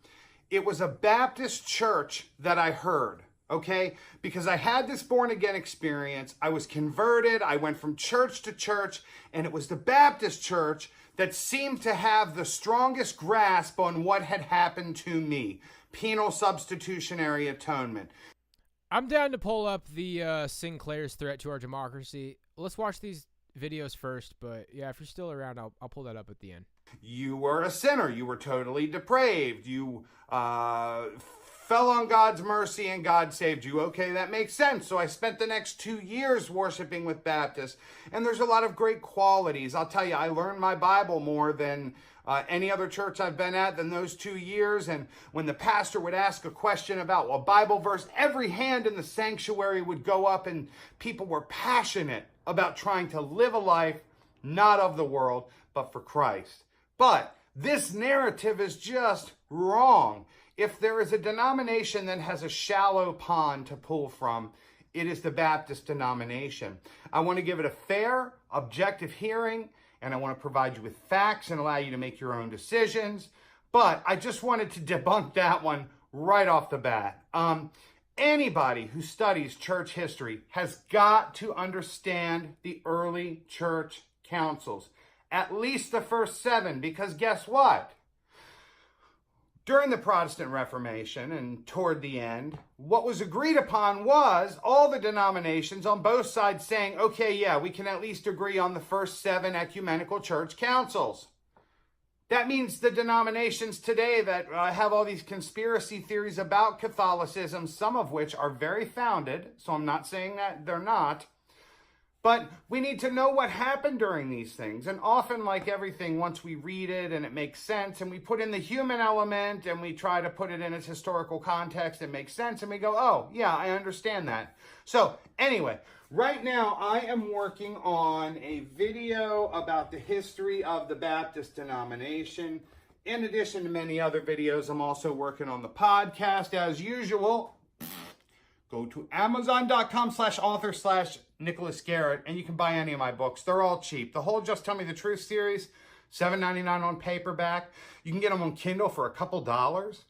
it was a Baptist church that I heard, okay? Because I had this born again experience. I was converted. I went from church to church, and it was the Baptist church that seemed to have the strongest grasp on what had happened to me. Penal substitutionary atonement. I'm down to pull up the Sinclair's threat to our democracy. Let's watch these videos first, but yeah, if you're still around, I'll pull that up at the end. You were a sinner. You were totally depraved. You fell on God's mercy and God saved you. Okay, that makes sense. So I spent the next 2 years worshiping with Baptists, and there's a lot of great qualities. I'll tell you, I learned my Bible more than any other church I've been at than those 2 years. And when the pastor would ask a question about a Bible verse, every hand in the sanctuary would go up, and people were passionate about trying to live a life not of the world, but for Christ. But this narrative is just wrong. If there is a denomination that has a shallow pond to pull from, it is the Baptist denomination. I want to give it a fair, objective hearing, and I want to provide you with facts and allow you to make your own decisions. But I just wanted to debunk that one right off the bat. Anybody who studies church history has got to understand the early church councils. At least the first 7, because guess what? During the Protestant Reformation and toward the end, what was agreed upon was all the denominations on both sides saying, okay, yeah, we can at least agree on the first 7 ecumenical church councils. That means the denominations today that have all these conspiracy theories about Catholicism, some of which are very founded, so I'm not saying that they're not, but we need to know what happened during these things. And often, like everything, once we read it and it makes sense and we put in the human element and we try to put it in its historical context, it makes sense. And we go, oh, yeah, I understand that. So anyway, right now I am working on a video about the history of the Baptist denomination. In addition to many other videos, I'm also working on the podcast as usual. Go to amazon.com/author/Nicholas Garrett, and you can buy any of my books. They're all cheap. The whole Just Tell Me the Truth series, $7.99 on paperback. You can get them on Kindle for a couple dollars.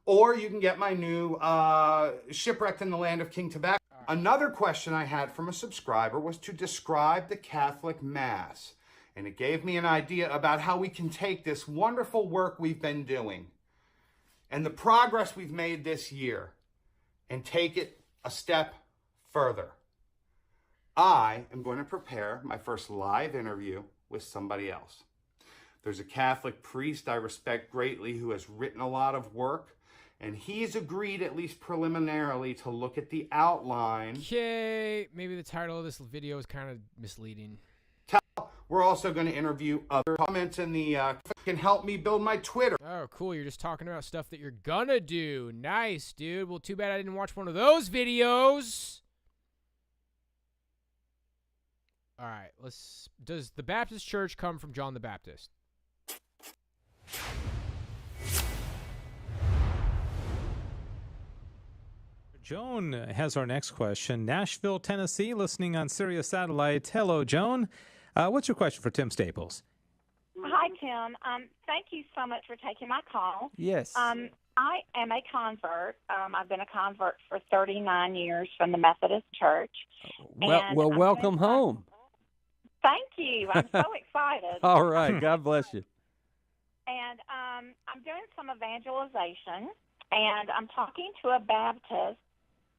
Or you can get my new Shipwrecked in the Land of King Tobacco. Another question I had from a subscriber was to describe the Catholic Mass. And it gave me an idea about how we can take this wonderful work we've been doing and the progress we've made this year and take it a step further. I am going to prepare my first live interview with somebody else. There's a Catholic priest I respect greatly who has written a lot of work, and he's agreed, at least preliminarily, to look at the outline. Okay, maybe the title of this video is kind of misleading. We're also going to interview other comments in the can help me build my Twitter. Oh, cool. You're just talking about stuff that you're gonna do. Nice, dude. Well, too bad I didn't watch one of those videos. All right, does the Baptist Church come from John the Baptist? Joan has our next question. Nashville, Tennessee, listening on Sirius Satellite. Hello, Joan. What's your question for Tim Staples? Hi, Tim. Thank you so much for taking my call. Yes. I am a convert. I've been a convert for 39 years from the Methodist Church. Well, welcome home. Thank you. I'm so excited. All right. God bless you. And I'm doing some evangelization, and I'm talking to a Baptist,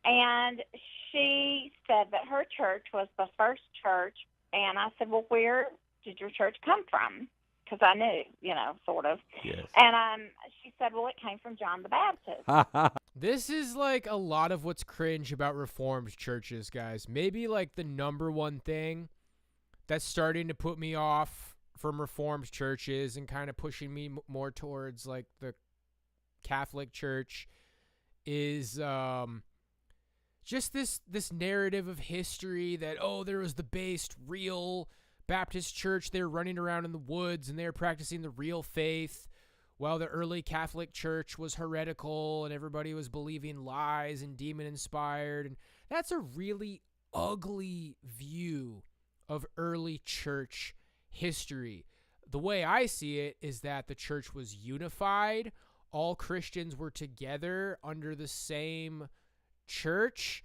and she said that her church was the first church. And I said, well, where did your church come from? Because I knew, sort of. Yes. And she said, well, it came from John the Baptist. This is like a lot of what's cringe about Reformed churches, guys. Maybe like the number one thing that's starting to put me off from Reformed churches and kind of pushing me more towards like the Catholic Church is just this narrative of history that, oh, there was the based, real Baptist church. They were running around in the woods and they were practicing the real faith, while the early Catholic Church was heretical and everybody was believing lies and demon-inspired. And that's a really ugly view of early church history. The way I see it is that the church was unified. All Christians were together under the same church.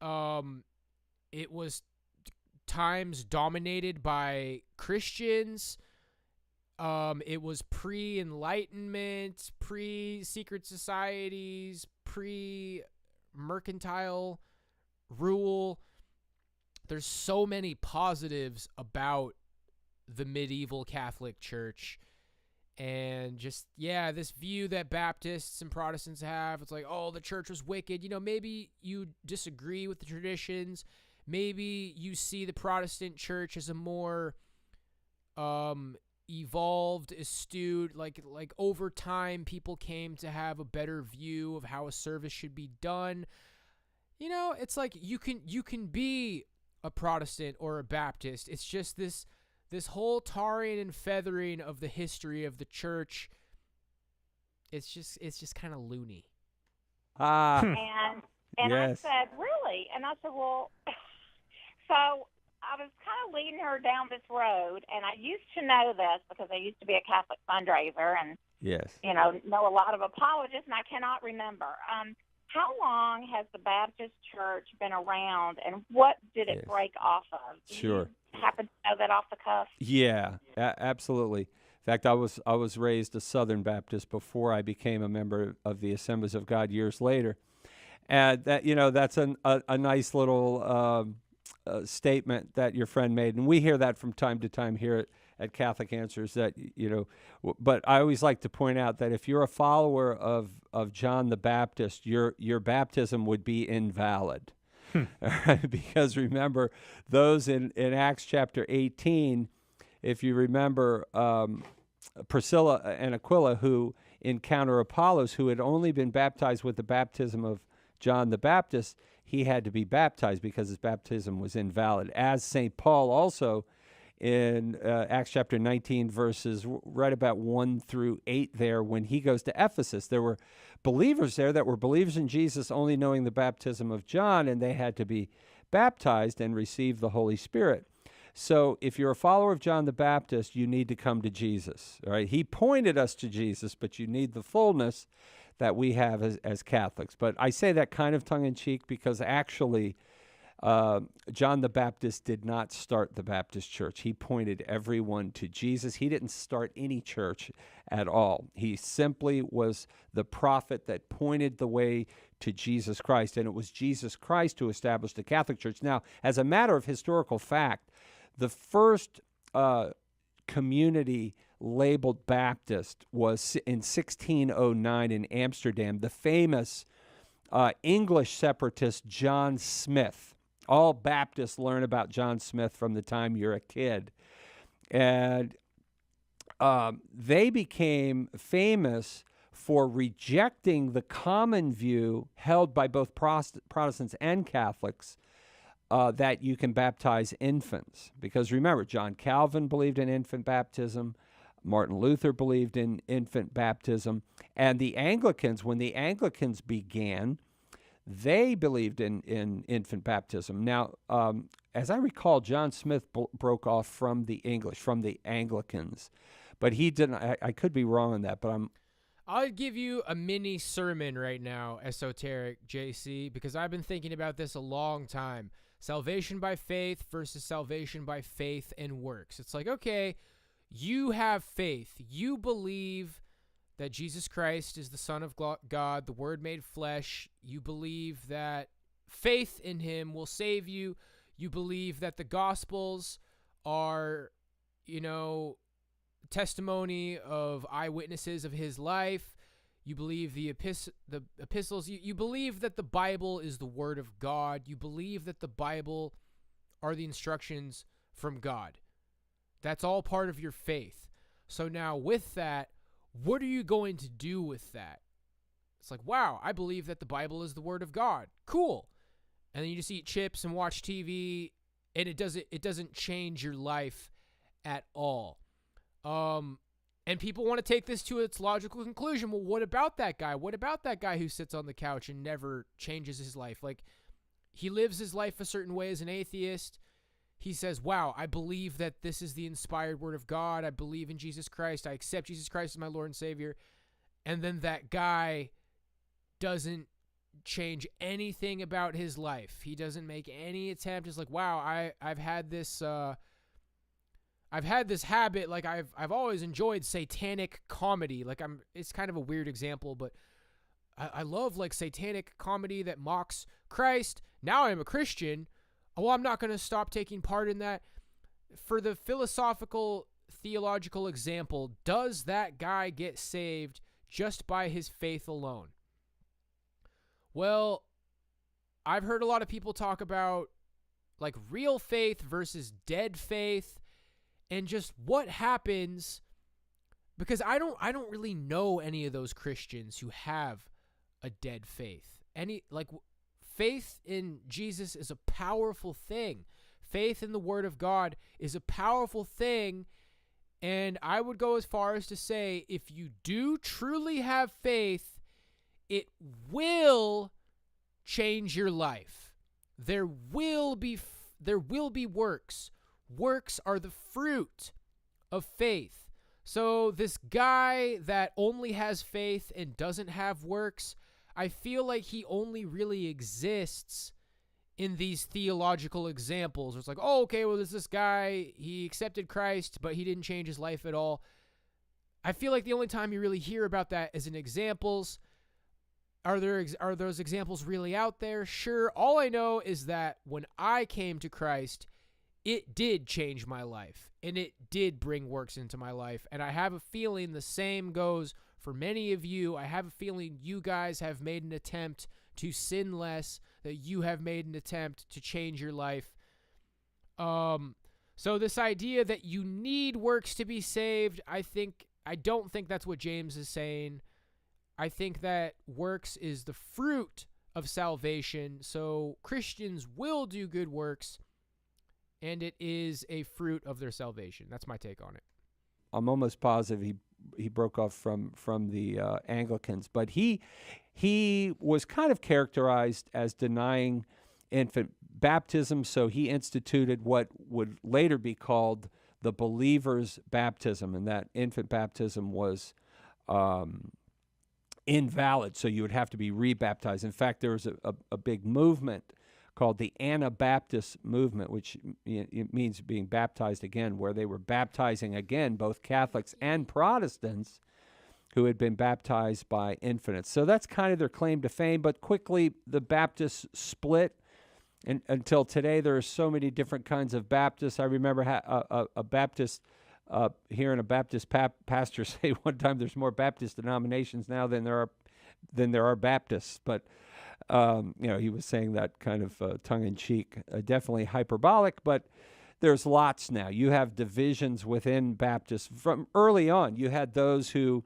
It was times dominated by Christians. It was pre-enlightenment, pre-secret societies, pre-mercantile rule. There's so many positives about the medieval Catholic Church. And just, this view that Baptists and Protestants have, it's like, oh, the church was wicked. Maybe you disagree with the traditions. Maybe you see the Protestant church as a more evolved, astute, like over time, people came to have a better view of how a service should be done. It's like you can be a Protestant or a Baptist. It's just this whole tarring and feathering of the history of the church. It's just kind of loony. And yes. I said, really? And I said, well, so I was kind of leading her down this road, and I used to know this because I used to be a Catholic fundraiser and, yes, know a lot of apologists, and I cannot remember. How long has the Baptist Church been around, and what did it break off of? Sure. Do you happen to know that off the cuff? Yeah, absolutely. In fact, I was raised a Southern Baptist before I became a member of the Assemblies of God years later, and that that's a nice little statement that your friend made, and we hear that from time to time here at Catholic Answers. That but I always like to point out that if you're a follower of John the Baptist, your baptism would be invalid. Because remember, those in Acts chapter 18, if you remember, Priscilla and Aquila, who encounter Apollos, who had only been baptized with the baptism of John the Baptist, he had to be baptized because his baptism was invalid. As St. Paul also in Acts chapter 19, verses right about 1 through 8 there, when he goes to Ephesus, there were believers there that were believers in Jesus only knowing the baptism of John, and they had to be baptized and receive the Holy Spirit. So if you're a follower of John the Baptist, you need to come to Jesus. All right? He pointed us to Jesus, but you need the fullness that we have as Catholics. But I say that kind of tongue-in-cheek because actually John the Baptist did not start the Baptist church. He pointed everyone to Jesus. He didn't start any church at all. He simply was the prophet that pointed the way to Jesus Christ, and it was Jesus Christ who established the Catholic Church. Now, as a matter of historical fact, the first community labeled Baptist was in 1609 in Amsterdam, the famous English separatist John Smith. All Baptists learn about John Smith from the time you're a kid. And they became famous for rejecting the common view held by both Protestants and Catholics that you can baptize infants. Because remember, John Calvin believed in infant baptism. Martin Luther believed in infant baptism. And the Anglicans, when the Anglicans began, they believed in infant baptism. Now, as I recall, John Smith broke off from the English, from the Anglicans. But he didn't. I could be wrong on that, but I'll give you a mini sermon right now, esoteric JC, because I've been thinking about this a long time. Salvation by faith versus salvation by faith and works. It's like, okay, you have faith. You believe that Jesus Christ is the Son of God, the Word made flesh. You believe that faith in him will save you. You believe that the Gospels are, testimony of eyewitnesses of his life. You believe the epistles. You believe that the Bible is the Word of God. You believe that the Bible are the instructions from God. That's all part of your faith. So now with that, what are you going to do with that? It's like, wow, I believe that the Bible is the Word of God. Cool. And then you just eat chips and watch TV, and it doesn't change your life at all. And people want to take this to its logical conclusion. Well, what about that guy? What about that guy who sits on the couch and never changes his life? Like, he lives his life a certain way as an atheist. He says, wow, I believe that this is the inspired word of God. I believe in Jesus Christ. I accept Jesus Christ as my Lord and Savior. And then that guy doesn't change anything about his life. He doesn't make any attempt. It's like, wow, I've had this habit. Like, I've always enjoyed satanic comedy. Like, it's kind of a weird example, but I love like satanic comedy that mocks Christ. Now I'm a Christian. Well, I'm not going to stop taking part in that. For the philosophical, theological example, does that guy get saved just by his faith alone? Well, I've heard a lot of people talk about like real faith versus dead faith and just what happens, because I don't really know any of those Christians who have a dead faith. Faith in Jesus is a powerful thing. Faith in the Word of God is a powerful thing. And I would go as far as to say, if you do truly have faith, it will change your life. There will be works. Works are the fruit of faith. So this guy that only has faith and doesn't have works, I feel like he only really exists in these theological examples. It's like, oh, okay, well, there's this guy, he accepted Christ, but he didn't change his life at all. I feel like the only time you really hear about that is in examples. Are those examples really out there? Sure. All I know is that when I came to Christ, it did change my life, and it did bring works into my life. And I have a feeling the same goes for many of you. I have a feeling you guys have made an attempt to sin less, that you have made an attempt to change your life. So this idea that you need works to be saved, I don't think that's what James is saying. I think that works is the fruit of salvation. So Christians will do good works, and it is a fruit of their salvation. That's my take on it. I'm almost positive he broke off from the Anglicans, but he was kind of characterized as denying infant baptism, so he instituted what would later be called the believer's baptism, and that infant baptism was invalid, so you would have to be rebaptized. In fact, there was a big movement called the Anabaptist movement, which it means being baptized again, where they were baptizing again both Catholics and Protestants who had been baptized by infants. So that's kind of their claim to fame, but quickly the Baptists split, and until today there are so many different kinds of Baptists. I remember a Baptist hearing a Baptist pastor say one time, there's more Baptist denominations now than there are Baptists. But he was saying that kind of tongue in cheek, definitely hyperbolic. But there's lots now. You have divisions within Baptists from early on. You had those who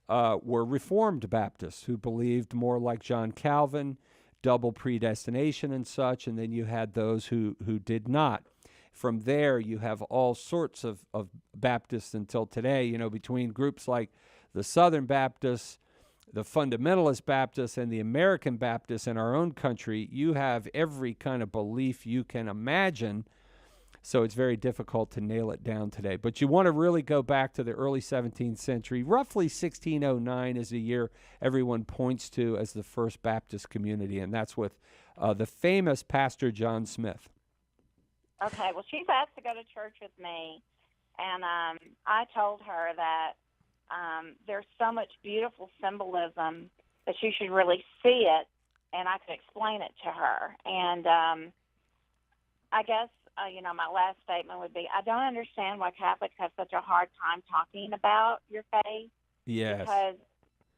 were Reformed Baptists who believed more like John Calvin, double predestination and such, and then you had those who did not. From there, you have all sorts of Baptists until today, between groups like the Southern Baptists, the Fundamentalist Baptists, and the American Baptists in our own country. You have every kind of belief you can imagine. So it's very difficult to nail it down today. But you want to really go back to the early 17th century. Roughly 1609 is the year everyone points to as the first Baptist community, and that's with the famous Pastor John Smith. Okay, well, she's asked to go to church with me, and I told her that there's so much beautiful symbolism that she should really see it, and I could explain it to her. And I guess my last statement would be, I don't understand why Catholics have such a hard time talking about your faith. Yes.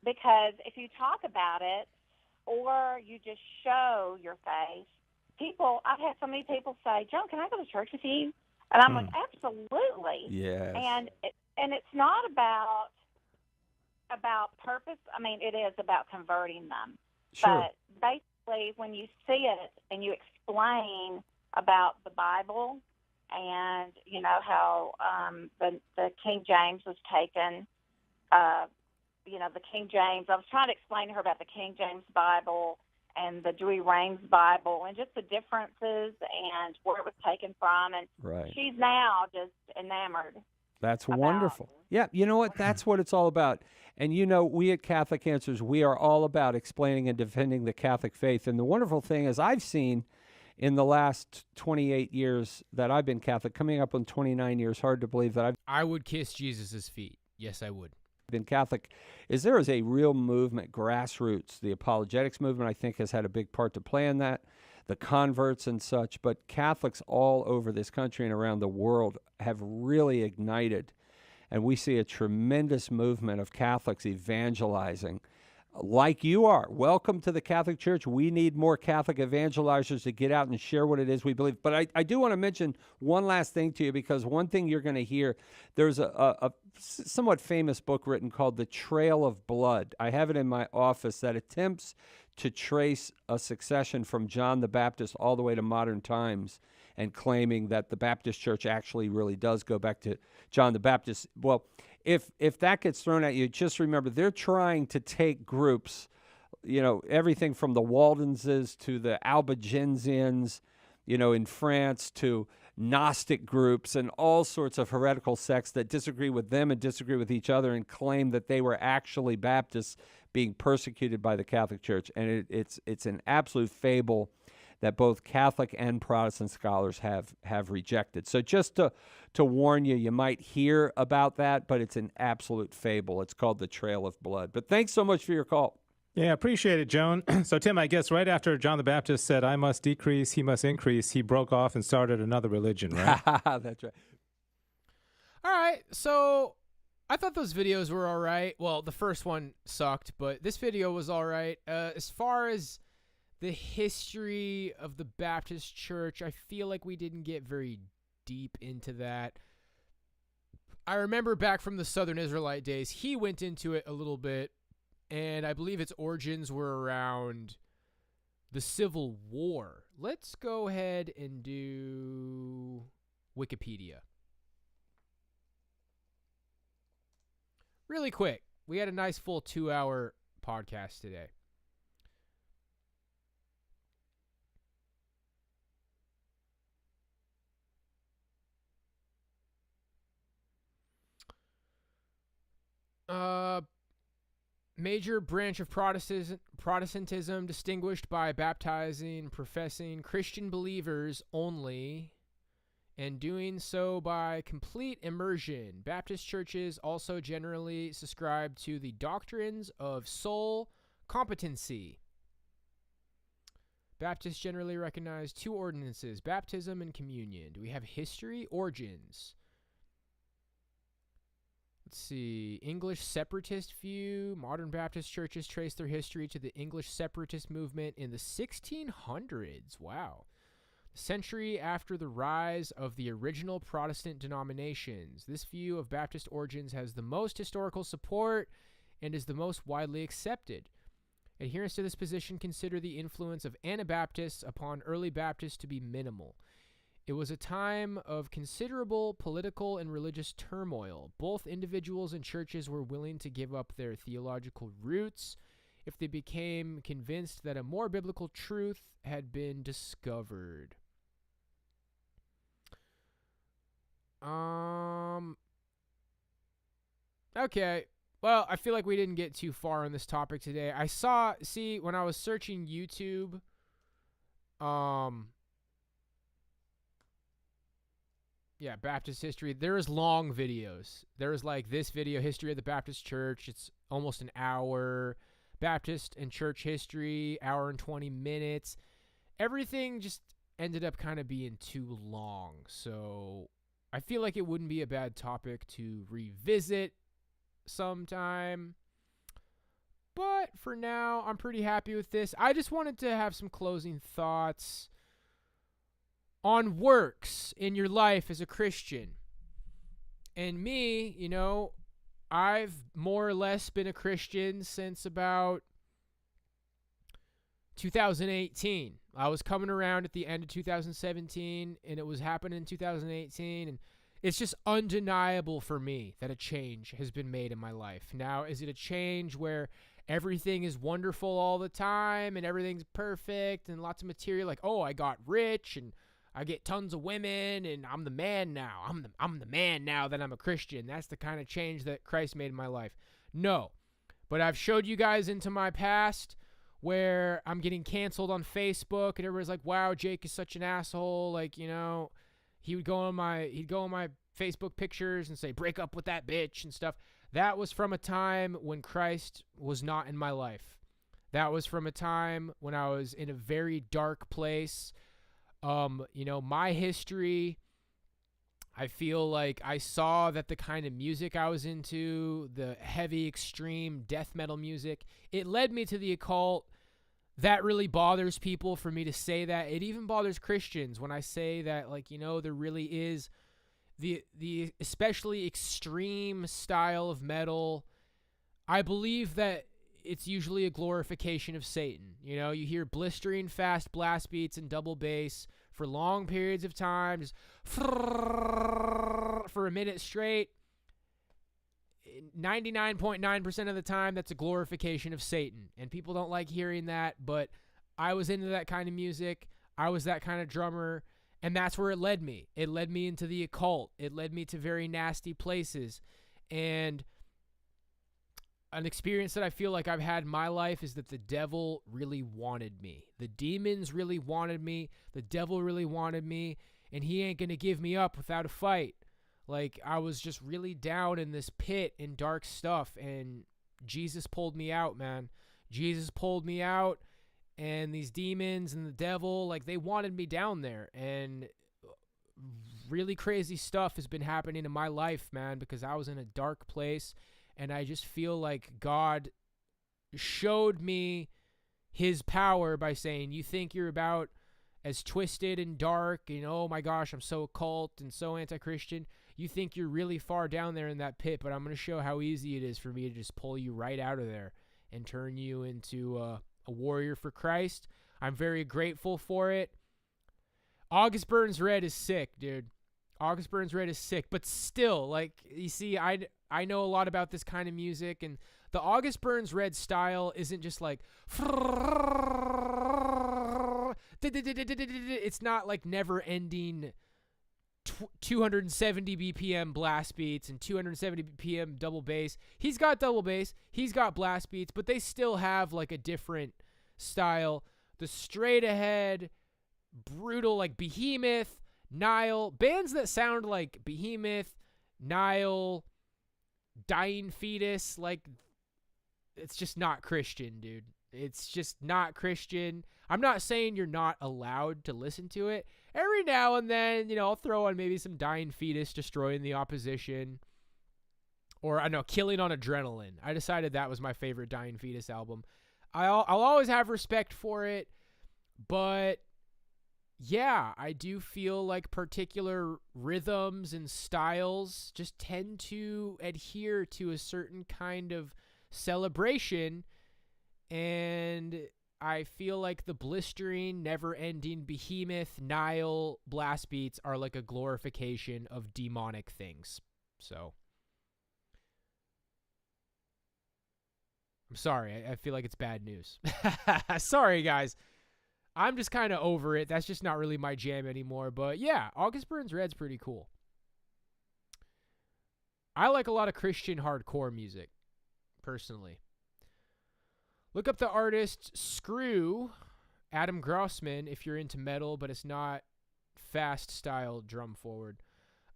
Because if you talk about it or you just show your faith, I've had so many people say, Joan, can I go to church with you? And I'm like, absolutely. Yes. And it's not about purpose. I mean, it is about converting them. Sure. But basically, when you see it and you explain about the Bible and how the King James was taken, the King James. I was trying to explain to her about the King James Bible and the Dewey Rames Bible and just the differences and where it was taken from, and she's now just enamored. That's wonderful. Yeah, you know what? That's what it's all about. And we at Catholic Answers, we are all about explaining and defending the Catholic faith. And the wonderful thing is I've seen in the last 28 years that I've been Catholic, coming up on 29 years, hard to believe that I would kiss Jesus' feet. Yes, I would. Been Catholic, there is a real movement, grassroots. The apologetics movement, I think, has had a big part to play in that, the converts and such. But Catholics all over this country and around the world have really ignited. And we see a tremendous movement of Catholics evangelizing like you are. Welcome to the Catholic Church. We need more Catholic evangelizers to get out and share what it is we believe. But I do want to mention one last thing to you, because one thing you're going to hear, there's a somewhat famous book written called The Trail of Blood. I have it in my office that attempts to trace a succession from John the Baptist all the way to modern times, and claiming that the Baptist Church actually really does go back to John the Baptist. Well, if that gets thrown at you, just remember they're trying to take groups, everything from the Waldenses to the Albigensians, in France, to Gnostic groups and all sorts of heretical sects that disagree with them and disagree with each other, and claim that they were actually Baptists being persecuted by the Catholic Church. And it's an absolute fable that both Catholic and Protestant scholars have rejected. So just to warn you, you might hear about that, but it's an absolute fable. It's called The Trail of Blood. But thanks so much for your call. Yeah, appreciate it, Joan. So, Tim, I guess right after John the Baptist said, I must decrease, he must increase, he broke off and started another religion, right? That's right. All right, so I thought those videos were all right. Well, the first one sucked, but this video was all right. As far as the history of the Baptist Church, I feel like we didn't get very deep into that. I remember back from the Southern Israelite days, he went into it a little bit, and I believe its origins were around the Civil War. Let's go ahead and do Wikipedia. Really quick. We had a nice full 2-hour podcast today. Major branch of Protestantism distinguished by baptizing, professing Christian believers only, and doing so by complete immersion. Baptist churches also generally subscribe to the doctrines of soul competency. Baptists generally recognize two ordinances, baptism and communion. Do we have history? Origins. Let's see. English separatist view. Modern Baptist churches trace their history to the English separatist movement in the 1600s. Wow. A century after the rise of the original Protestant denominations. This view of Baptist origins has the most historical support and is the most widely accepted. Adherents to this position consider the influence of Anabaptists upon early Baptists to be minimal. It was a time of considerable political and religious turmoil. Both individuals and churches were willing to give up their theological roots if they became convinced that a more biblical truth had been discovered. Okay. Well, I feel like we didn't get too far on this topic today. When I was searching YouTube, Baptist history, there's long videos. There's like this video, History of the Baptist Church. It's almost an hour. Baptist and church history, hour and 20 minutes. Everything just ended up kind of being too long. So I feel like it wouldn't be a bad topic to revisit sometime. But for now, I'm pretty happy with this. I just wanted to have some closing thoughts on works in your life as a Christian. And me, I've more or less been a Christian since about 2018. I was coming around at the end of 2017, and it was happening in 2018, and it's just undeniable for me that a change has been made in my life. Now, is it a change where everything is wonderful all the time and everything's perfect and lots of material, like, oh, I got rich and I get tons of women and I'm the man now. I'm the man now that I'm a Christian. That's the kind of change that Christ made in my life. No. But I've showed you guys into my past where I'm getting canceled on Facebook and everybody's like, wow, Jake is such an asshole. Like, he'd go on my Facebook pictures and say, break up with that bitch and stuff. That was from a time when Christ was not in my life. That was from a time when I was in a very dark place. My history, I feel like I saw that the kind of music I was into, the heavy, extreme death metal music, it led me to the occult. That really bothers people for me to say that. It even bothers Christians when I say that, there really is the especially extreme style of metal. I believe that it's usually a glorification of Satan. You hear blistering fast blast beats and double bass for long periods of time, just for a minute straight. 99.9% of the time, that's a glorification of Satan. And people don't like hearing that, but I was into that kind of music. I was that kind of drummer, and that's where it led me. It led me into the occult. It led me to very nasty places. And an experience that I feel like I've had in my life is that the devil really wanted me. The demons really wanted me. The devil really wanted me. And he ain't going to give me up without a fight. Like, I was just really down in this pit in dark stuff. And Jesus pulled me out, man. Jesus pulled me out. And these demons and the devil, they wanted me down there. And really crazy stuff has been happening in my life, man, because I was in a dark place. And I just feel like God showed me his power by saying, you think you're about as twisted and dark and, oh my gosh, I'm so occult and so anti-Christian. You think you're really far down there in that pit, but I'm going to show how easy it is for me to just pull you right out of there and turn you into a warrior for Christ. I'm very grateful for it. August Burns Red is sick, dude. August Burns Red is sick, but still, you see, I know a lot about this kind of music, and the August Burns Red style isn't just like, it's not like never-ending 270 BPM blast beats and 270 BPM double bass. He's got double bass, he's got blast beats, but they still have a different style. The straight ahead, brutal, Behemoth, Nile, bands that sound like Behemoth, Nile, Dying Fetus, it's just not Christian, dude. It's just not Christian. I'm not saying you're not allowed to listen to it. Every now and then, I'll throw on maybe some Dying Fetus, Destroying the Opposition, Or I know, Killing on Adrenaline. I decided that was my favorite Dying Fetus album. I'll always have respect for it, but yeah, I do feel like particular rhythms and styles just tend to adhere to a certain kind of celebration, and I feel like the blistering, never-ending behemoth, Nile blast beats are like a glorification of demonic things. So I'm sorry. I feel like it's bad news. Sorry, guys. I'm just kind of over it. That's just not really my jam anymore. But yeah, August Burns Red's pretty cool. I like a lot of Christian hardcore music, personally. Look up the artist Screw, Adam Grossman, if you're into metal, but it's not fast style drum forward.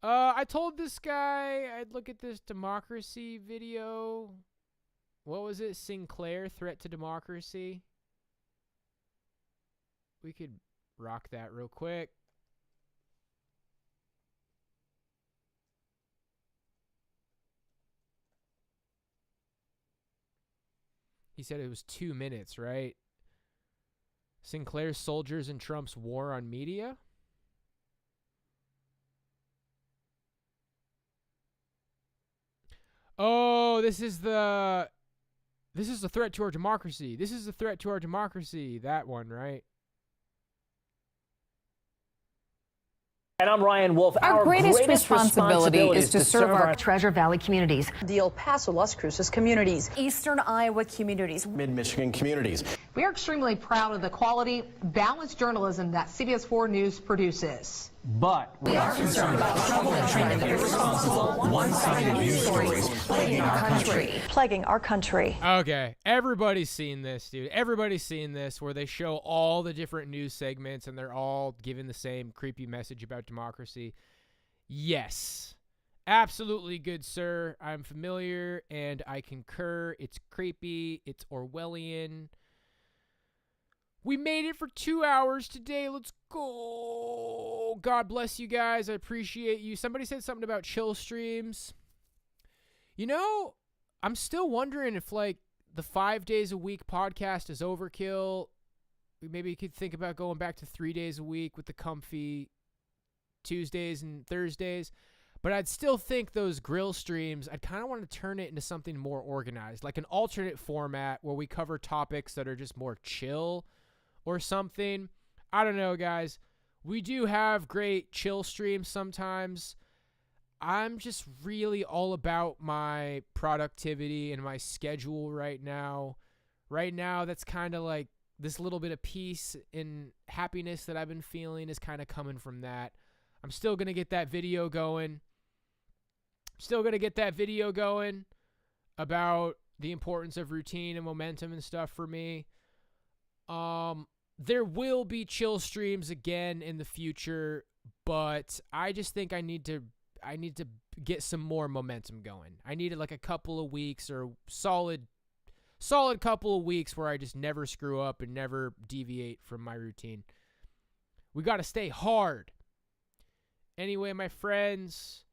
I told this guy I'd look at this democracy video. What was it? Sinclair, Threat to Democracy. We could rock that real quick. He said it was 2 minutes, right? Sinclair's soldiers and Trump's war on media? Oh, this is the threat to our democracy. This is the threat to our democracy. That one, right? And I'm Ryan Wolf. Our greatest responsibility is to serve our Treasure Valley communities, the El Paso, Las Cruces communities, Eastern Iowa communities, Mid-Michigan communities. We are extremely proud of the quality, balanced journalism that CBS 4 News produces. But we are concerned about troubling trend of irresponsible, one-sided news stories plaguing our country. Plaguing our country. Okay, everybody's seen this, dude. Everybody's seen this, where they show all the different news segments and they're all giving the same creepy message about democracy. Yes, absolutely, good sir. I'm familiar and I concur. It's creepy. It's Orwellian. We made it for 2 hours today. Let's go. God bless you guys. I appreciate you. Somebody said something about chill streams. You know, I'm still wondering if, like, the 5 days a week podcast is overkill. Maybe you could think about going back to 3 days a week with the comfy Tuesdays and Thursdays. But I'd still think those grill streams, I'd kind of want to turn it into something more organized, like an alternate format where we cover topics that are just more chill or something. I don't know, guys. We do have great chill streams sometimes. I'm just really all about my productivity and my schedule right now. Right now, that's kind of like this little bit of peace and happiness that I've been feeling is kind of coming from that. I'm still going to get that video going. About the importance of routine and momentum and stuff for me. There will be chill streams again in the future, but I just think I need to get some more momentum going. I needed like a couple of weeks or solid couple of weeks where I just never screw up and never deviate from my routine. We got to stay hard. Anyway, my friends,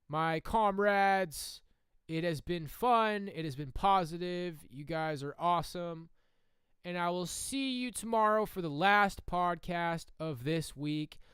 my comrades, it has been fun. It has been positive. You guys are awesome. And I will see you tomorrow for the last podcast of this week.